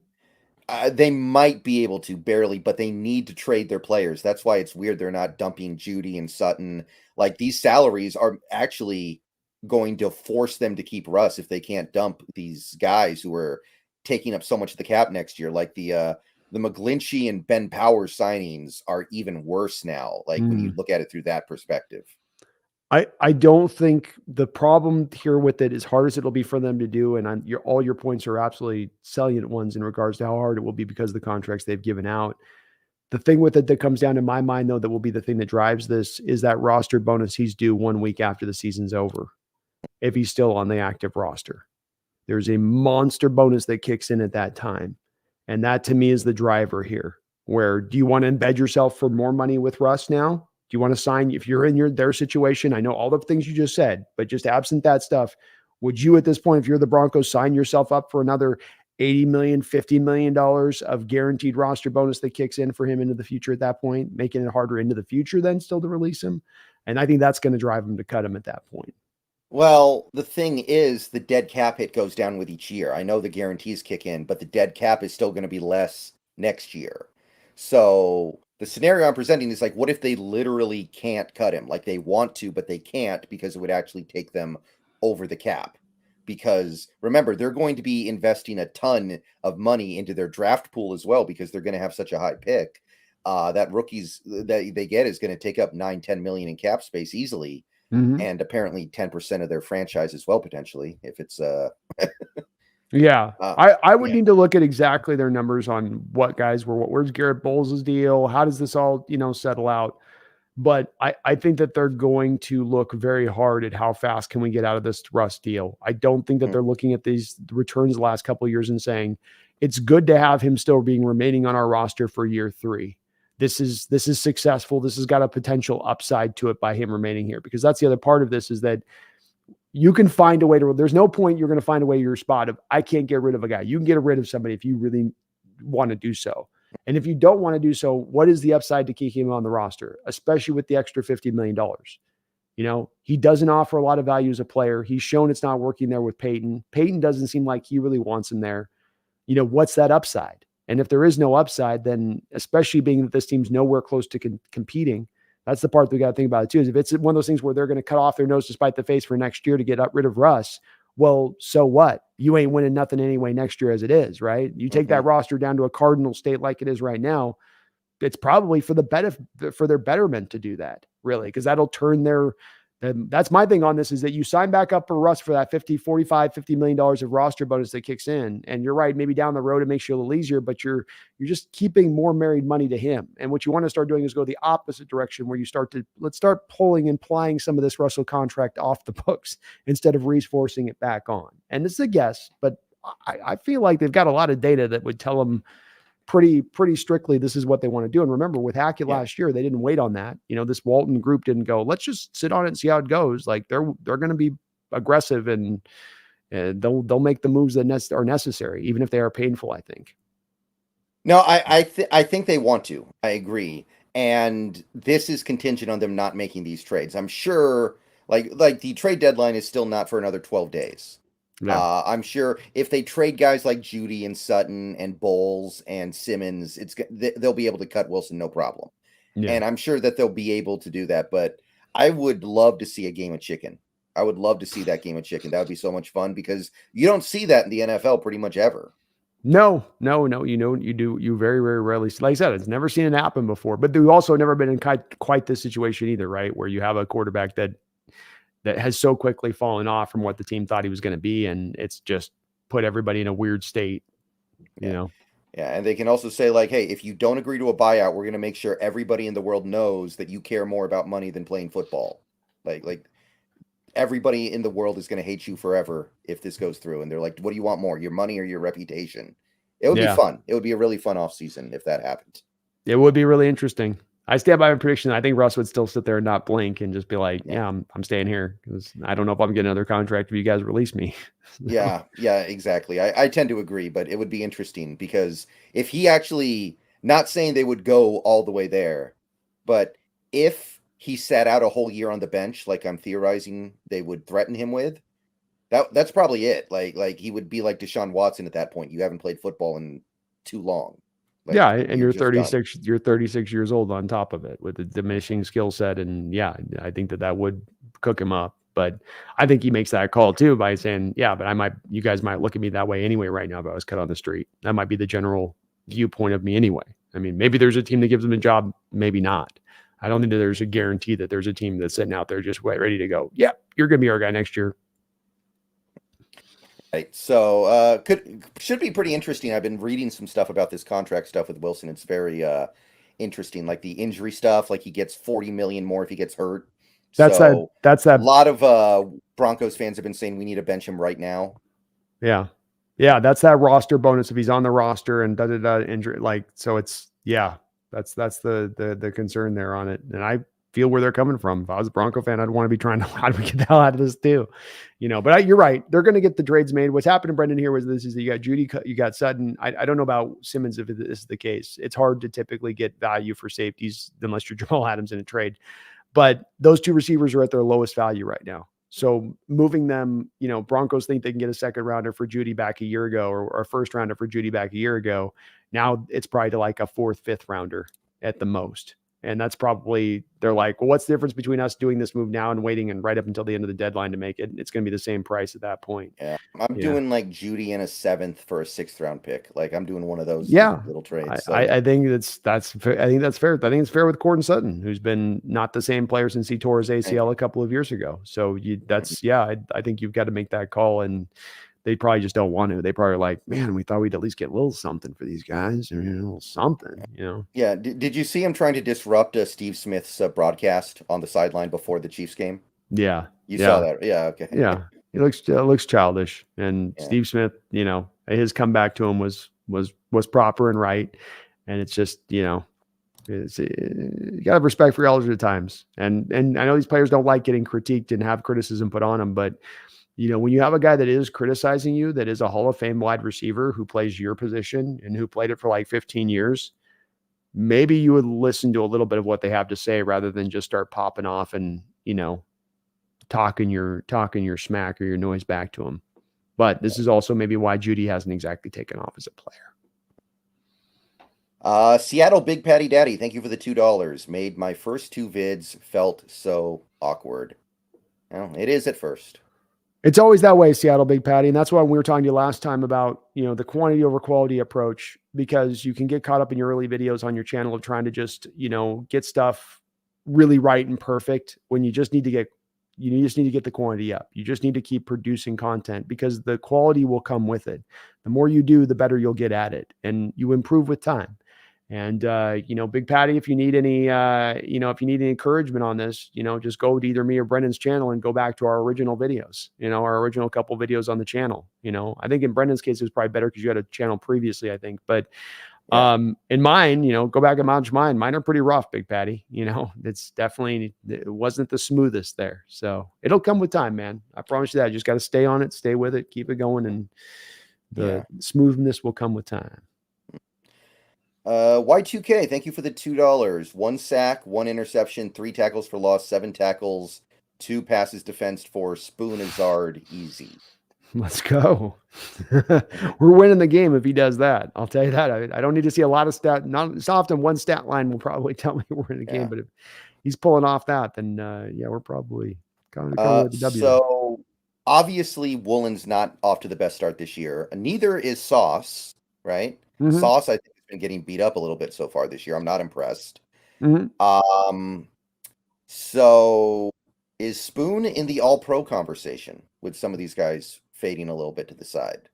They might be able to, barely, but they need to trade their players. That's why it's weird they're not dumping Judy and Sutton. Like, these salaries are actually going to force them to keep Russ if they can't dump these guys who are taking up so much of the cap next year. Like the McGlinchey and Ben Powers signings are even worse now, like when you look at it through that perspective. I don't think the problem here with it, as hard as it'll be for them to do, and all your points are absolutely salient ones in regards to how hard it will be because of the contracts they've given out. The thing with it that comes down to my mind, though, that will be the thing that drives this is that roster bonus he's due 1 week after the season's over. if he's still on the active roster. There's a monster bonus that kicks in at that time. And that to me is the driver here. Where do you want to embed yourself for more money with Russ now? Do you want to sign if you're in their situation? I know all the things you just said, but just absent that stuff, would you at this point, if you're the Broncos, sign yourself up for another $80 million, $50 million of guaranteed roster bonus that kicks in for him into the future at that point, making it harder into the future then still to release him? And I think that's going to drive him to cut him at that point. Well, the thing is, the dead cap hit goes down with each year. I know the guarantees kick in, but the dead cap is still going to be less next year. So the scenario I'm presenting is like, what if they literally can't cut him? Like they want to, but they can't because it would actually take them over the cap. Because remember, they're going to be investing a ton of money into their draft pool as well because they're going to have such a high pick. That rookies that they get is going to take up 9-10 million in cap space easily. Mm-hmm. And apparently 10% of their franchise as well, potentially, if it's yeah. I would need to look at exactly their numbers on what guys were, where's Garrett Bowles' deal? How does this all, settle out? But I think that they're going to look very hard at how fast can we get out of this Russ deal. I don't think that they're looking at these returns the last couple of years and saying it's good to have him still remaining on our roster for year 3. This is successful. This has got a potential upside to it by him remaining here, because that's the other part of this is that you can find a way to, there's no point you're going to find a way to your spot of, I can't get rid of a guy. You can get rid of somebody if you really want to do so. And if you don't want to do so, what is the upside to keeping him on the roster, especially with the extra $50 million? He doesn't offer a lot of value as a player. He's shown it's not working there with Peyton. Peyton doesn't seem like he really wants him there. What's that upside? And if there is no upside, then especially being that this team's nowhere close to competing, that's the part that we got to think about it too, is if it's one of those things where they're going to cut off their nose to spite the face for next year to get rid of Russ, well, so what? You ain't winning nothing anyway next year as it is, right? You take that roster down to a Cardinal state like it is right now, it's probably for their betterment to do that, really, because that'll turn that's my thing on this, is that you sign back up for Russ for that $50 million of roster bonus that kicks in. And you're right, maybe down the road it makes you a little easier, but you're just keeping more married money to him. And what you want to start doing is go the opposite direction, where let's start pulling and plying some of this Russell contract off the books instead of reinforcing it back on. And this is a guess, but I feel like they've got a lot of data that would tell them pretty strictly this is what they want to do. And remember, with Hackett last year, they didn't wait on that. This Walton group didn't go, let's just sit on it and see how it goes. Like they're going to be aggressive and they'll make the moves that are necessary, even if they are painful, I think. No, I think they want to. I agree. And this is contingent on them not making these trades. I'm sure like the trade deadline is still not for another 12 days. Yeah. I'm sure if they trade guys like Judy and Sutton and Bowles and Simmons, they'll be able to cut Wilson no problem. Yeah. And I'm sure that they'll be able to do that. But I would love to see a game of chicken. I would love to see that game of chicken. That would be so much fun, because you don't see that in the NFL pretty much ever. No. You very, very rarely. Like I said, it's never seen it happen before. But we've also never been in quite this situation either, right? Where you have a quarterback that has so quickly fallen off from what the team thought he was going to be. And it's just put everybody in a weird state, Yeah, and they can also say like, hey, if you don't agree to a buyout, we're going to make sure everybody in the world knows that you care more about money than playing football. Like everybody in the world is going to hate you forever if this goes through. And they're like, what do you want more, your money or your reputation? It would be fun. It would be a really fun offseason if that happened. It would be really interesting. I stand by my prediction. I think Russ would still sit there and not blink and just be like, I'm staying here, because I don't know if I'm getting another contract if you guys release me. Yeah, exactly. I tend to agree, but it would be interesting, because if he actually, not saying they would go all the way there, but if he sat out a whole year on the bench, like I'm theorizing they would threaten him with, that's probably it. Like he would be like Deshaun Watson at that point. You haven't played football in too long. Like, and you're 36. Done. You're 36 years old on top of it, with a diminishing skill set, and I think that would cook him up. But I think he makes that call too by saying, but you guys might look at me that way anyway right now if I was cut on the street. That might be the general viewpoint of me anyway. I mean, maybe there's a team that gives him a job, maybe not. I don't think that there's a guarantee that there's a team that's sitting out there just ready to go. Yeah, you're going to be our guy next year. Right. So should be pretty interesting. I've been reading some stuff about this contract stuff with Wilson. It's very interesting, like the injury stuff. Like he gets $40 million more if he gets hurt. That's that. So That's a that. lot of Broncos fans have been saying we need to bench him right now. Yeah. Yeah. That's that roster bonus if he's on the roster and injury. Like, so it's, yeah, that's the concern there on it. And I feel where they're coming from. If I was a Bronco fan, I'd want to be trying to, how do we get the hell out of this too? But you're right. They're going to get the trades made. What's happening, Brendan, here was this is that you got Judy, you got Sutton. I don't know about Simmons if this is the case. It's hard to typically get value for safeties unless you're Jamal Adams in a trade. But those two receivers are at their lowest value right now. So moving them, Broncos think they can get a second rounder for Judy back a year ago or a first rounder for Judy back a year ago. Now it's probably to like a fourth, fifth rounder at the most. And that's probably, they're like, well, what's the difference between us doing this move now and waiting and right up until the end of the deadline to make it? It's going to be the same price at that point. Yeah. I'm doing like Judy in a 7th for a 6th round pick. Like I'm doing one of those little trades. So, I think that's fair. I think that's fair. I think it's fair with Gordon Sutton, who's been not the same player since he tore his ACL a couple of years ago. So I think you've got to make that call, and they probably just don't want to. They probably are like, man, we thought we'd at least get a little something for these guys, a little something, Yeah. Did you see him trying to disrupt Steve Smith's broadcast on the sideline before the Chiefs game? Yeah. You saw that. Yeah. Okay. Yeah. He looks childish, and Steve Smith, his comeback to him was proper and right. And it's just, you gotta have respect for elders at times. And I know these players don't like getting critiqued and have criticism put on them, but when you have a guy that is criticizing you, that is a Hall of Fame wide receiver who plays your position and who played it for like 15 years, maybe you would listen to a little bit of what they have to say rather than just start popping off and, talking your smack or your noise back to him. But this is also maybe why Judy hasn't exactly taken off as a player. Seattle Big Patty Daddy, thank you for the $2. Made my first 2 vids, felt so awkward. Well, it is at first. It's always that way, Seattle Big Patty. And that's why we were talking to you last time about, the quantity over quality approach, because you can get caught up in your early videos on your channel of trying to just, get stuff really right and perfect when you just need to get the quantity up. You just need to keep producing content because the quality will come with it. The more you do, the better you'll get at it, and you improve with time. And, Big Patty, if you need any, encouragement on this, just go to either me or Brendan's channel and go back to our original videos, our original couple videos on the channel. I think in Brendan's case, it was probably better because you had a channel previously, I think, but in mine, go back and watch mine. Mine are pretty rough, Big Patty. It's definitely, it wasn't the smoothest there. So it'll come with time, man. I promise you that. You just got to stay on it, stay with it, keep it going. And the smoothness will come with time. Y2K, thank you for the $2. 1 sack, 1 interception, 3 tackles for loss, 7 tackles, 2 passes defensed for Spoonazard. Easy. Let's go. We're winning the game if he does that. I'll tell you that. I don't need to see a lot of it's often one stat line will probably tell me we're in the game, but if he's pulling off that, then we're probably coming with the W. So obviously Woolen's not off to the best start this year. Neither is Sauce, right? Mm-hmm. Sauce, I think, has been getting beat up a little bit so far this year. I'm not impressed. Mm-hmm. So is Spoon in the all-pro conversation with some of these guys fading a little bit to the side?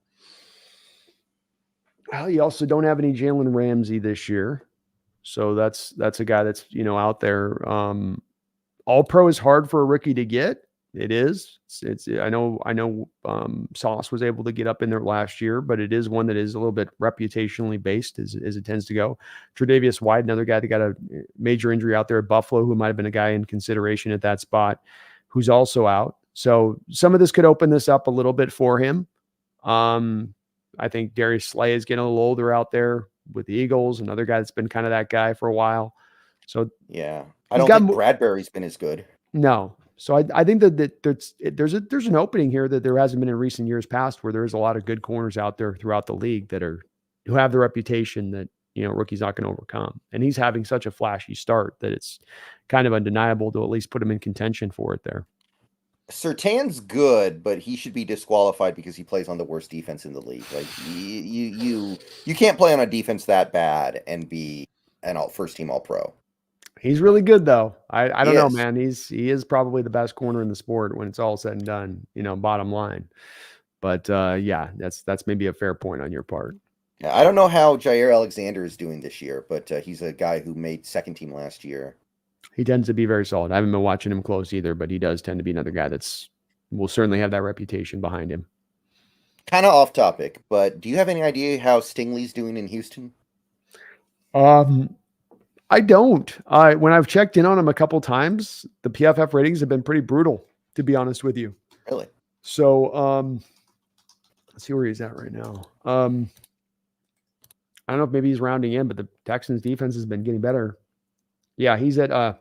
Well, you also don't have any Jalen Ramsey this year. So that's a guy that's, out there. All-pro is hard for a rookie to get. It is. I know Sauce was able to get up in there last year, but it is one that is a little bit reputationally based as it tends to go. Tre'Davious White, another guy that got a major injury out there at Buffalo, who might have been a guy in consideration at that spot, who's also out. So some of this could open this up a little bit for him. I think Darius Slay is getting a little older out there with the Eagles, another guy that's been kind of that guy for a while. So yeah, I don't think Bradbury's been as good. No. So I think that there's an opening here that there hasn't been in recent years past, where there's a lot of good corners out there throughout the league who have the reputation that, rookie's not going to overcome. And he's having such a flashy start that it's kind of undeniable to at least put him in contention for it there. Surtain's good, but he should be disqualified because he plays on the worst defense in the league. Like you can't play on a defense that bad and be an first team All-Pro. He's really good though. I don't know, man. He is probably the best corner in the sport when it's all said and done, bottom line. But that's maybe a fair point on your part. Yeah, I don't know how Jair Alexander is doing this year, but he's a guy who made second team last year. He tends to be very solid. I haven't been watching him close either, but he does tend to be another guy that's will certainly have that reputation behind him. Kind of off topic, but do you have any idea how Stingley's doing in Houston? I don't. When I've checked in on him a couple times, the PFF ratings have been pretty brutal, to be honest with you. Really? So let's see where he's at right now. I don't know if maybe he's rounding in, but the Texans defense has been getting better. Yeah, he's at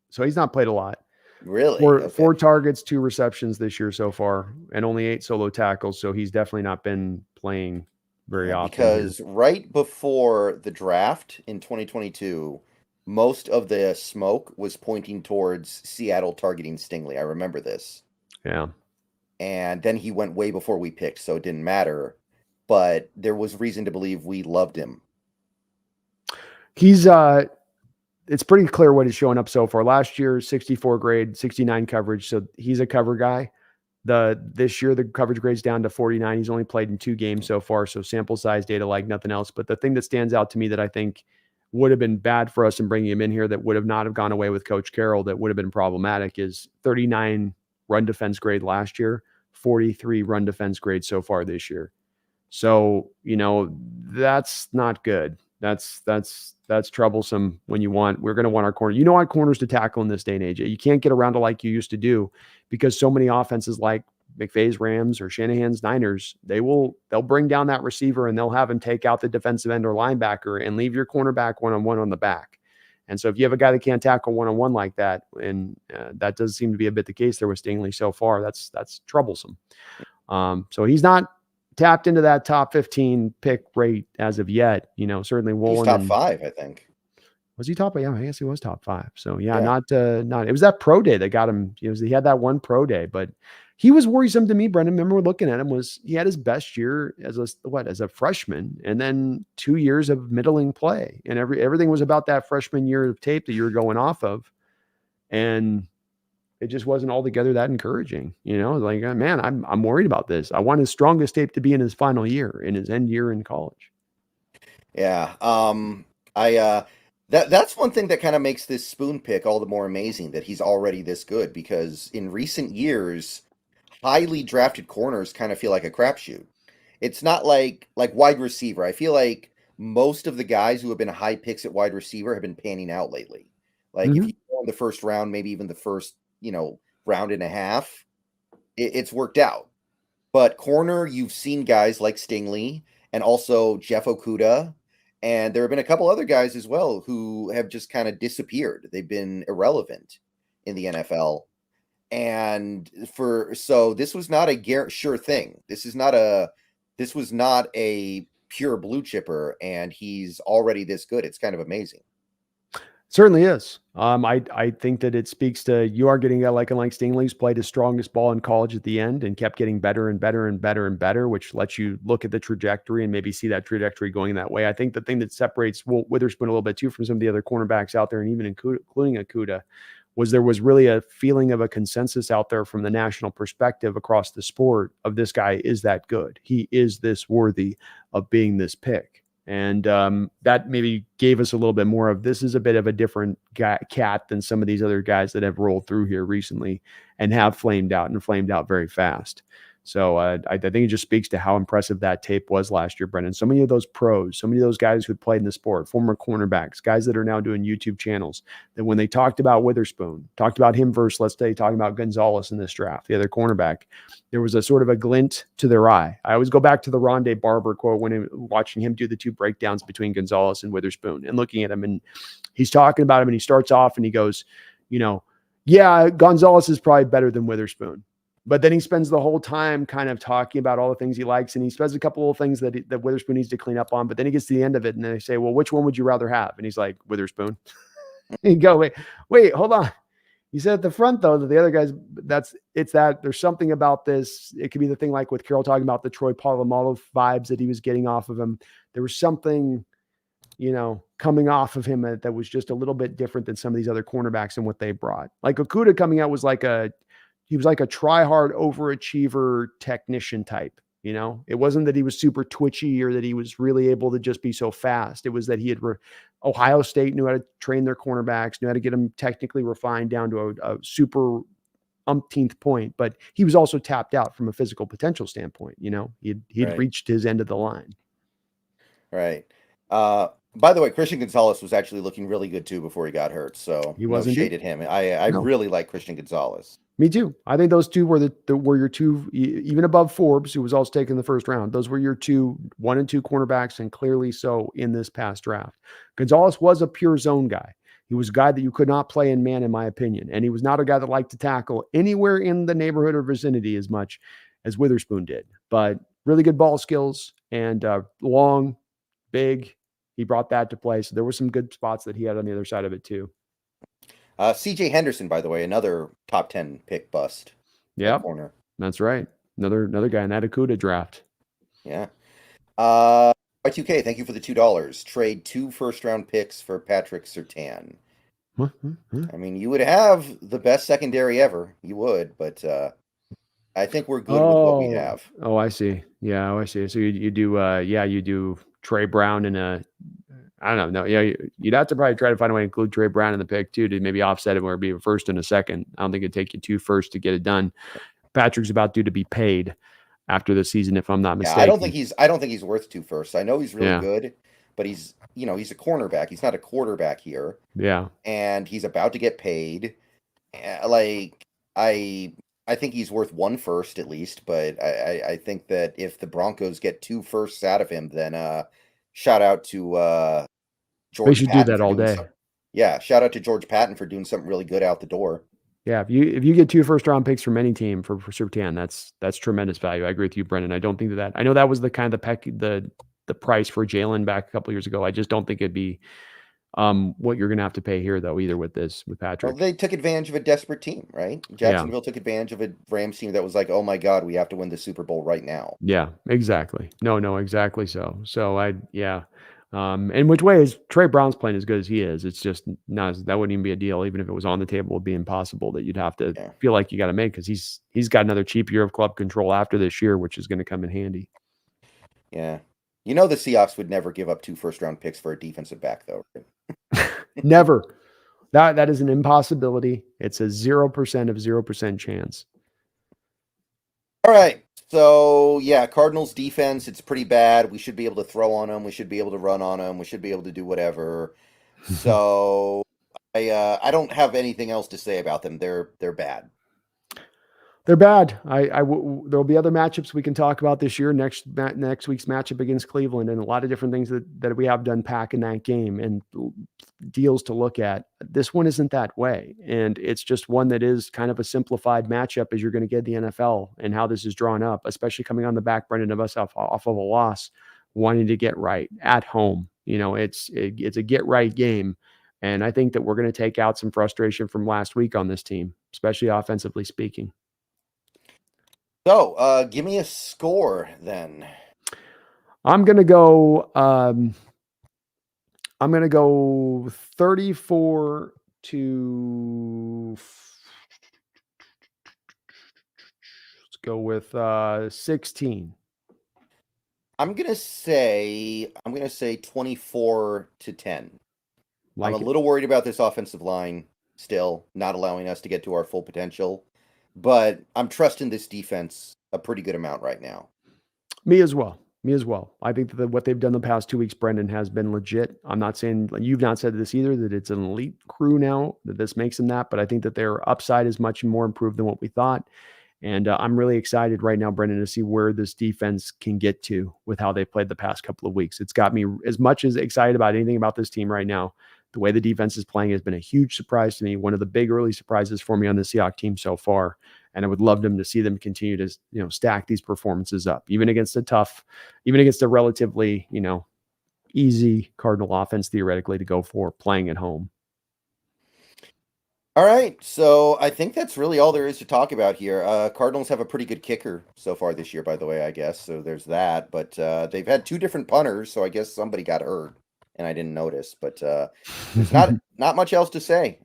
so he's not played a lot. Really? Okay. 4 targets, 2 receptions this year so far, and only 8 solo tackles. So he's definitely not been playing very often. Because right before the draft in 2022, most of the smoke was pointing towards Seattle targeting Stingley. I remember this. Yeah. And then he went way before we picked, so it didn't matter. But there was reason to believe we loved him. He's it's pretty clear what he's showing up so far. Last year, 64 grade, 69 coverage. So he's a cover guy. This year, the coverage grade's down to 49. He's only played in 2 games so far. So sample size data like nothing else. But the thing that stands out to me that I think would have been bad for us in bringing him in here that would have not have gone away with Coach Carroll, that would have been problematic, is 39 run defense grade last year, 43 run defense grade so far this year. So, that's not good. That's troublesome when we're going to want our corner. You don't want corners to tackle in this day and age. You can't get around it like you used to do, because so many offenses like McVay's Rams or Shanahan's Niners, they'll bring down that receiver and they'll have him take out the defensive end or linebacker and leave your cornerback one-on-one on the back. And so if you have a guy that can't tackle one-on-one like that, and that does seem to be a bit the case there with Stingley so far, that's troublesome. So he's not tapped into that top 15 pick rate as of yet. Certainly Woolen. He's top 5, I think. Was he top? Yeah, I guess he was top 5. So yeah. Not. It was that pro day that got him. He had that one pro day, but he was worrisome to me. Brendan, remember looking at him, he had his best year as a freshman, and then 2 years of middling play, and everything was about that freshman year of tape that you were going off of, and it just wasn't altogether that encouraging. Like, man, I'm worried about this. I want his strongest tape to be in his final year, in his end year in college. Yeah. That's one thing that kind of makes this Spoon pick all the more amazing, that he's already this good, because in recent years, highly drafted corners kind of feel like a crapshoot. It's not like wide receiver. I feel like most of the guys who have been high picks at wide receiver have been panning out lately. Like if you go in the first round, maybe even the first, round and a half, it's worked out. But corner, you've seen guys like Stingley and also Jeff Okudah. And there have been a couple other guys as well who have just kind of disappeared. They've been irrelevant in the NFL. And so this was not a sure thing. This was not a pure blue chipper, and he's already this good. It's kind of amazing. Certainly is. I think that it speaks to, you are getting a like Stingley's played his strongest ball in college at the end and kept getting better and better and better and better, which lets you look at the trajectory and maybe see that trajectory going that way. I think the thing that separates Witherspoon a little bit too from some of the other cornerbacks out there, and even including Okudah, was there was really a feeling of a consensus out there from the national perspective across the sport of, this guy is that good. He is this worthy of being this pick. And that maybe gave us a little bit more of, this is a bit of a different cat than some of these other guys that have rolled through here recently and have flamed out very fast. So I think it just speaks to how impressive that tape was last year, Brendan. So many of those pros, so many of those guys who had played in the sport, former cornerbacks, guys that are now doing YouTube channels, that when they talked about Witherspoon, talked about him versus, let's say, talking about Gonzalez in this draft, the other cornerback, there was a sort of a glint to their eye. I always go back to the Rondé Barber quote when watching him do the 2 breakdowns between Gonzalez and Witherspoon and looking at him, and he's talking about him, and he starts off and he goes, yeah, Gonzalez is probably better than Witherspoon. But then he spends the whole time kind of talking about all the things he likes, and he says a couple of things that Witherspoon needs to clean up on. But then he gets to the end of it, and they say, well, which one would you rather have? And he's like, Witherspoon. And you go, wait, hold on. You said at the front, though, that the other guys, there's something about this. It could be the thing like with Carroll talking about the Troy Polamalu vibes that he was getting off of him. There was something, coming off of him that was just a little bit different than some of these other cornerbacks and what they brought. Like Okudah coming out was he was like a try-hard overachiever technician type. You know, it wasn't that he was super twitchy or that he was really able to just be so fast. It was that he had Ohio State knew how to train their cornerbacks, knew how to get them technically refined down to a super umpteenth point, but he was also tapped out from a physical potential standpoint. You know, he'd Right. reached his end of the line. Right. By the way, Christian Gonzalez was actually looking really good too before he got hurt. So He no was indeed. shade at him. I No. really like Christian Gonzalez. Me too. I think those two were were your two, even above Forbes, who was also taken in the first round. Those were your 1 and 2 cornerbacks, and clearly so in this past draft. Gonzalez was a pure zone guy. He was a guy that you could not play in man, in my opinion, and he was not a guy that liked to tackle anywhere in the neighborhood or vicinity as much as Witherspoon did. But really good ball skills and long, big. He brought that to play. So there were some good spots that he had on the other side of it too. CJ Henderson, by the way, another top 10 pick bust. Yeah, corner. that's right. Another guy in that Akuda draft. Yeah. Y2K, thank you for the $2. Trade 2 first-round picks for Patrick Surtain. I mean, you would have the best secondary ever. You would, but I think we're good with what we have. Oh, I see. Yeah, I see. So you do you do Trey Brown and I don't know. No, yeah, you'd have to probably try to find a way to include Trey Brown in the pick too, to maybe offset it where it'd be a first and a second. I don't think it'd take you 2 firsts to get it done. Patrick's about due to be paid after the season, if I'm not mistaken. Yeah, I don't think he's worth 2 firsts. I know he's really good, but he's a cornerback. He's not a quarterback here. Yeah. And he's about to get paid. Like I think he's worth 1 first at least, but I think that if the Broncos get 2 firsts out of him, then shout out to George They should Patton do that all day. Yeah, shout out to George Patton for doing something really good out the door. Yeah, if you get 2 first-round picks from any team for Surtain, that's tremendous value. I agree with you, Brendan. I don't think that I know that was the kind of the price for Jalen back a couple years ago. I just don't think it'd be what you're gonna have to pay here though, either with Patrick. Well, they took advantage of a desperate team, right? Jacksonville took advantage of a Rams team that was like, oh my God, we have to win the Super Bowl right now. Yeah, exactly. No, exactly so. So in which way is Trey Brown's playing as good as he is? It's just not that wouldn't even be a deal, even if it was on the table, it'd be impossible that you'd have to feel like you got to make because he's got another cheap year of club control after this year, which is going to come in handy. Yeah. You know the Seahawks would never give up 2 first-round picks for a defensive back, though. Never. That is an impossibility. It's a 0% of 0% chance. All right. So, yeah, Cardinals defense, it's pretty bad. We should be able to throw on them. We should be able to run on them. We should be able to do whatever. So, I don't have anything else to say about them. They're bad. They're bad. There'll be other matchups we can talk about this year. Next week's matchup against Cleveland, and a lot of different things that we have to unpack in that game and deals to look at. This one isn't that way, and it's just one that is kind of a simplified matchup as you're going to get the NFL and how this is drawn up, especially coming on the back, Brendan, of us off of a loss, wanting to get right at home. You know, it's a get right game, and I think that we're going to take out some frustration from last week on this team, especially offensively speaking. So, give me a score then. I'm gonna go 34 to. Let's go with 16. I'm gonna say 24 to 10. I'm a little worried about this offensive line still not allowing us to get to our full potential. But I'm trusting this defense a pretty good amount right now. Me as well. I think that what they've done the past 2 weeks, Brendan, has been legit. I'm not saying you've not said this either, that it's an elite crew now, that this makes them that, but I think that their upside is much more improved than what we thought. And I'm really excited right now, Brendan, to see where this defense can get to with how they've played the past couple of weeks. It's got me as much as excited about anything about this team right now. The way the defense is playing has been a huge surprise to me. One of the big early surprises for me on the Seahawks team so far. And I would love them to see them continue to, stack these performances up, even against a relatively, easy Cardinal offense theoretically to go for playing at home. All right. So I think that's really all there is to talk about here. Cardinals have a pretty good kicker so far this year, by the way, I guess. So there's that. But they've had 2 different punters. So I guess somebody got hurt and I didn't notice. But there's not much else to say.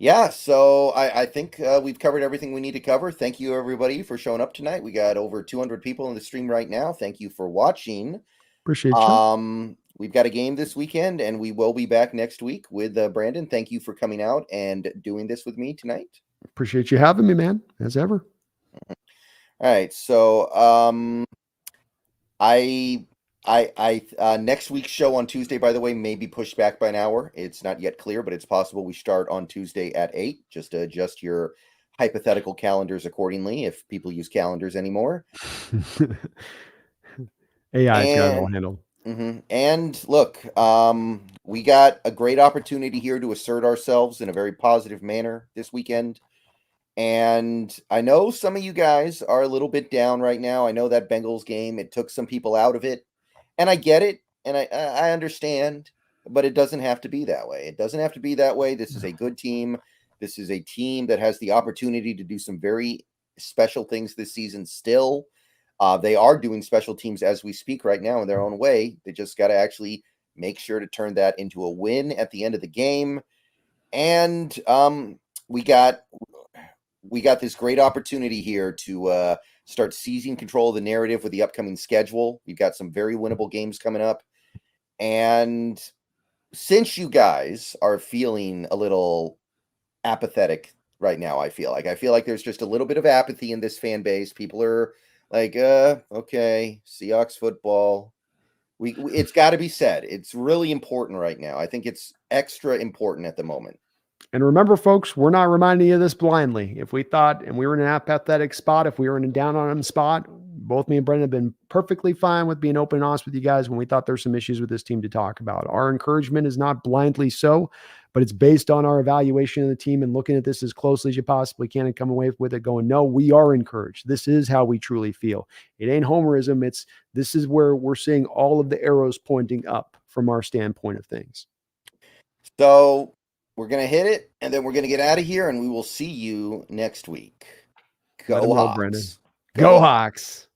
Yeah, so I think we've covered everything we need to cover. Thank you, everybody, for showing up tonight. We got over 200 people in the stream right now. Thank you for watching. Appreciate you. We've got a game this weekend, and we will be back next week with Brandon. Thank you for coming out and doing this with me tonight. Appreciate you having me, man, as ever. All right, so I next week's show on Tuesday, by the way, may be pushed back by an hour. It's not yet clear, but it's possible we start on Tuesday at 8, just to adjust your hypothetical calendars accordingly if people use calendars anymore. AI's got it all And handled. and look, we got a great opportunity here to assert ourselves in a very positive manner this weekend. And I know some of you guys are a little bit down right now. I know that Bengals game, it took some people out of it. And I get it, and I understand, but it doesn't have to be that way. It doesn't have to be that way. This is a good team. This is a team that has the opportunity to do some very special things this season still. They are doing special teams as we speak right now in their own way. They just got to actually make sure to turn that into a win at the end of the game. And we got this great opportunity here to start seizing control of the narrative with the upcoming schedule. We've got some very winnable games coming up. And since you guys are feeling a little apathetic right now, I feel like there's just a little bit of apathy in this fan base. People are like, okay, Seahawks football. We it's got to be said. It's really important right now. I think it's extra important at the moment. And remember, folks, we're not reminding you of this blindly. If we thought and we were in an apathetic spot, if we were in a down on them spot, both me and Brendan have been perfectly fine with being open and honest with you guys when we thought there's some issues with this team to talk about. Our encouragement is not blindly so, but it's based on our evaluation of the team and looking at this as closely as you possibly can and come away with it going, no, we are encouraged. This is how we truly feel. It ain't homerism. This is where we're seeing all of the arrows pointing up from our standpoint of things. So we're going to hit it, and then we're going to get out of here, and we will see you next week. Let Go them know, Hawks. Brendan. Go Go Hawks. Hawks.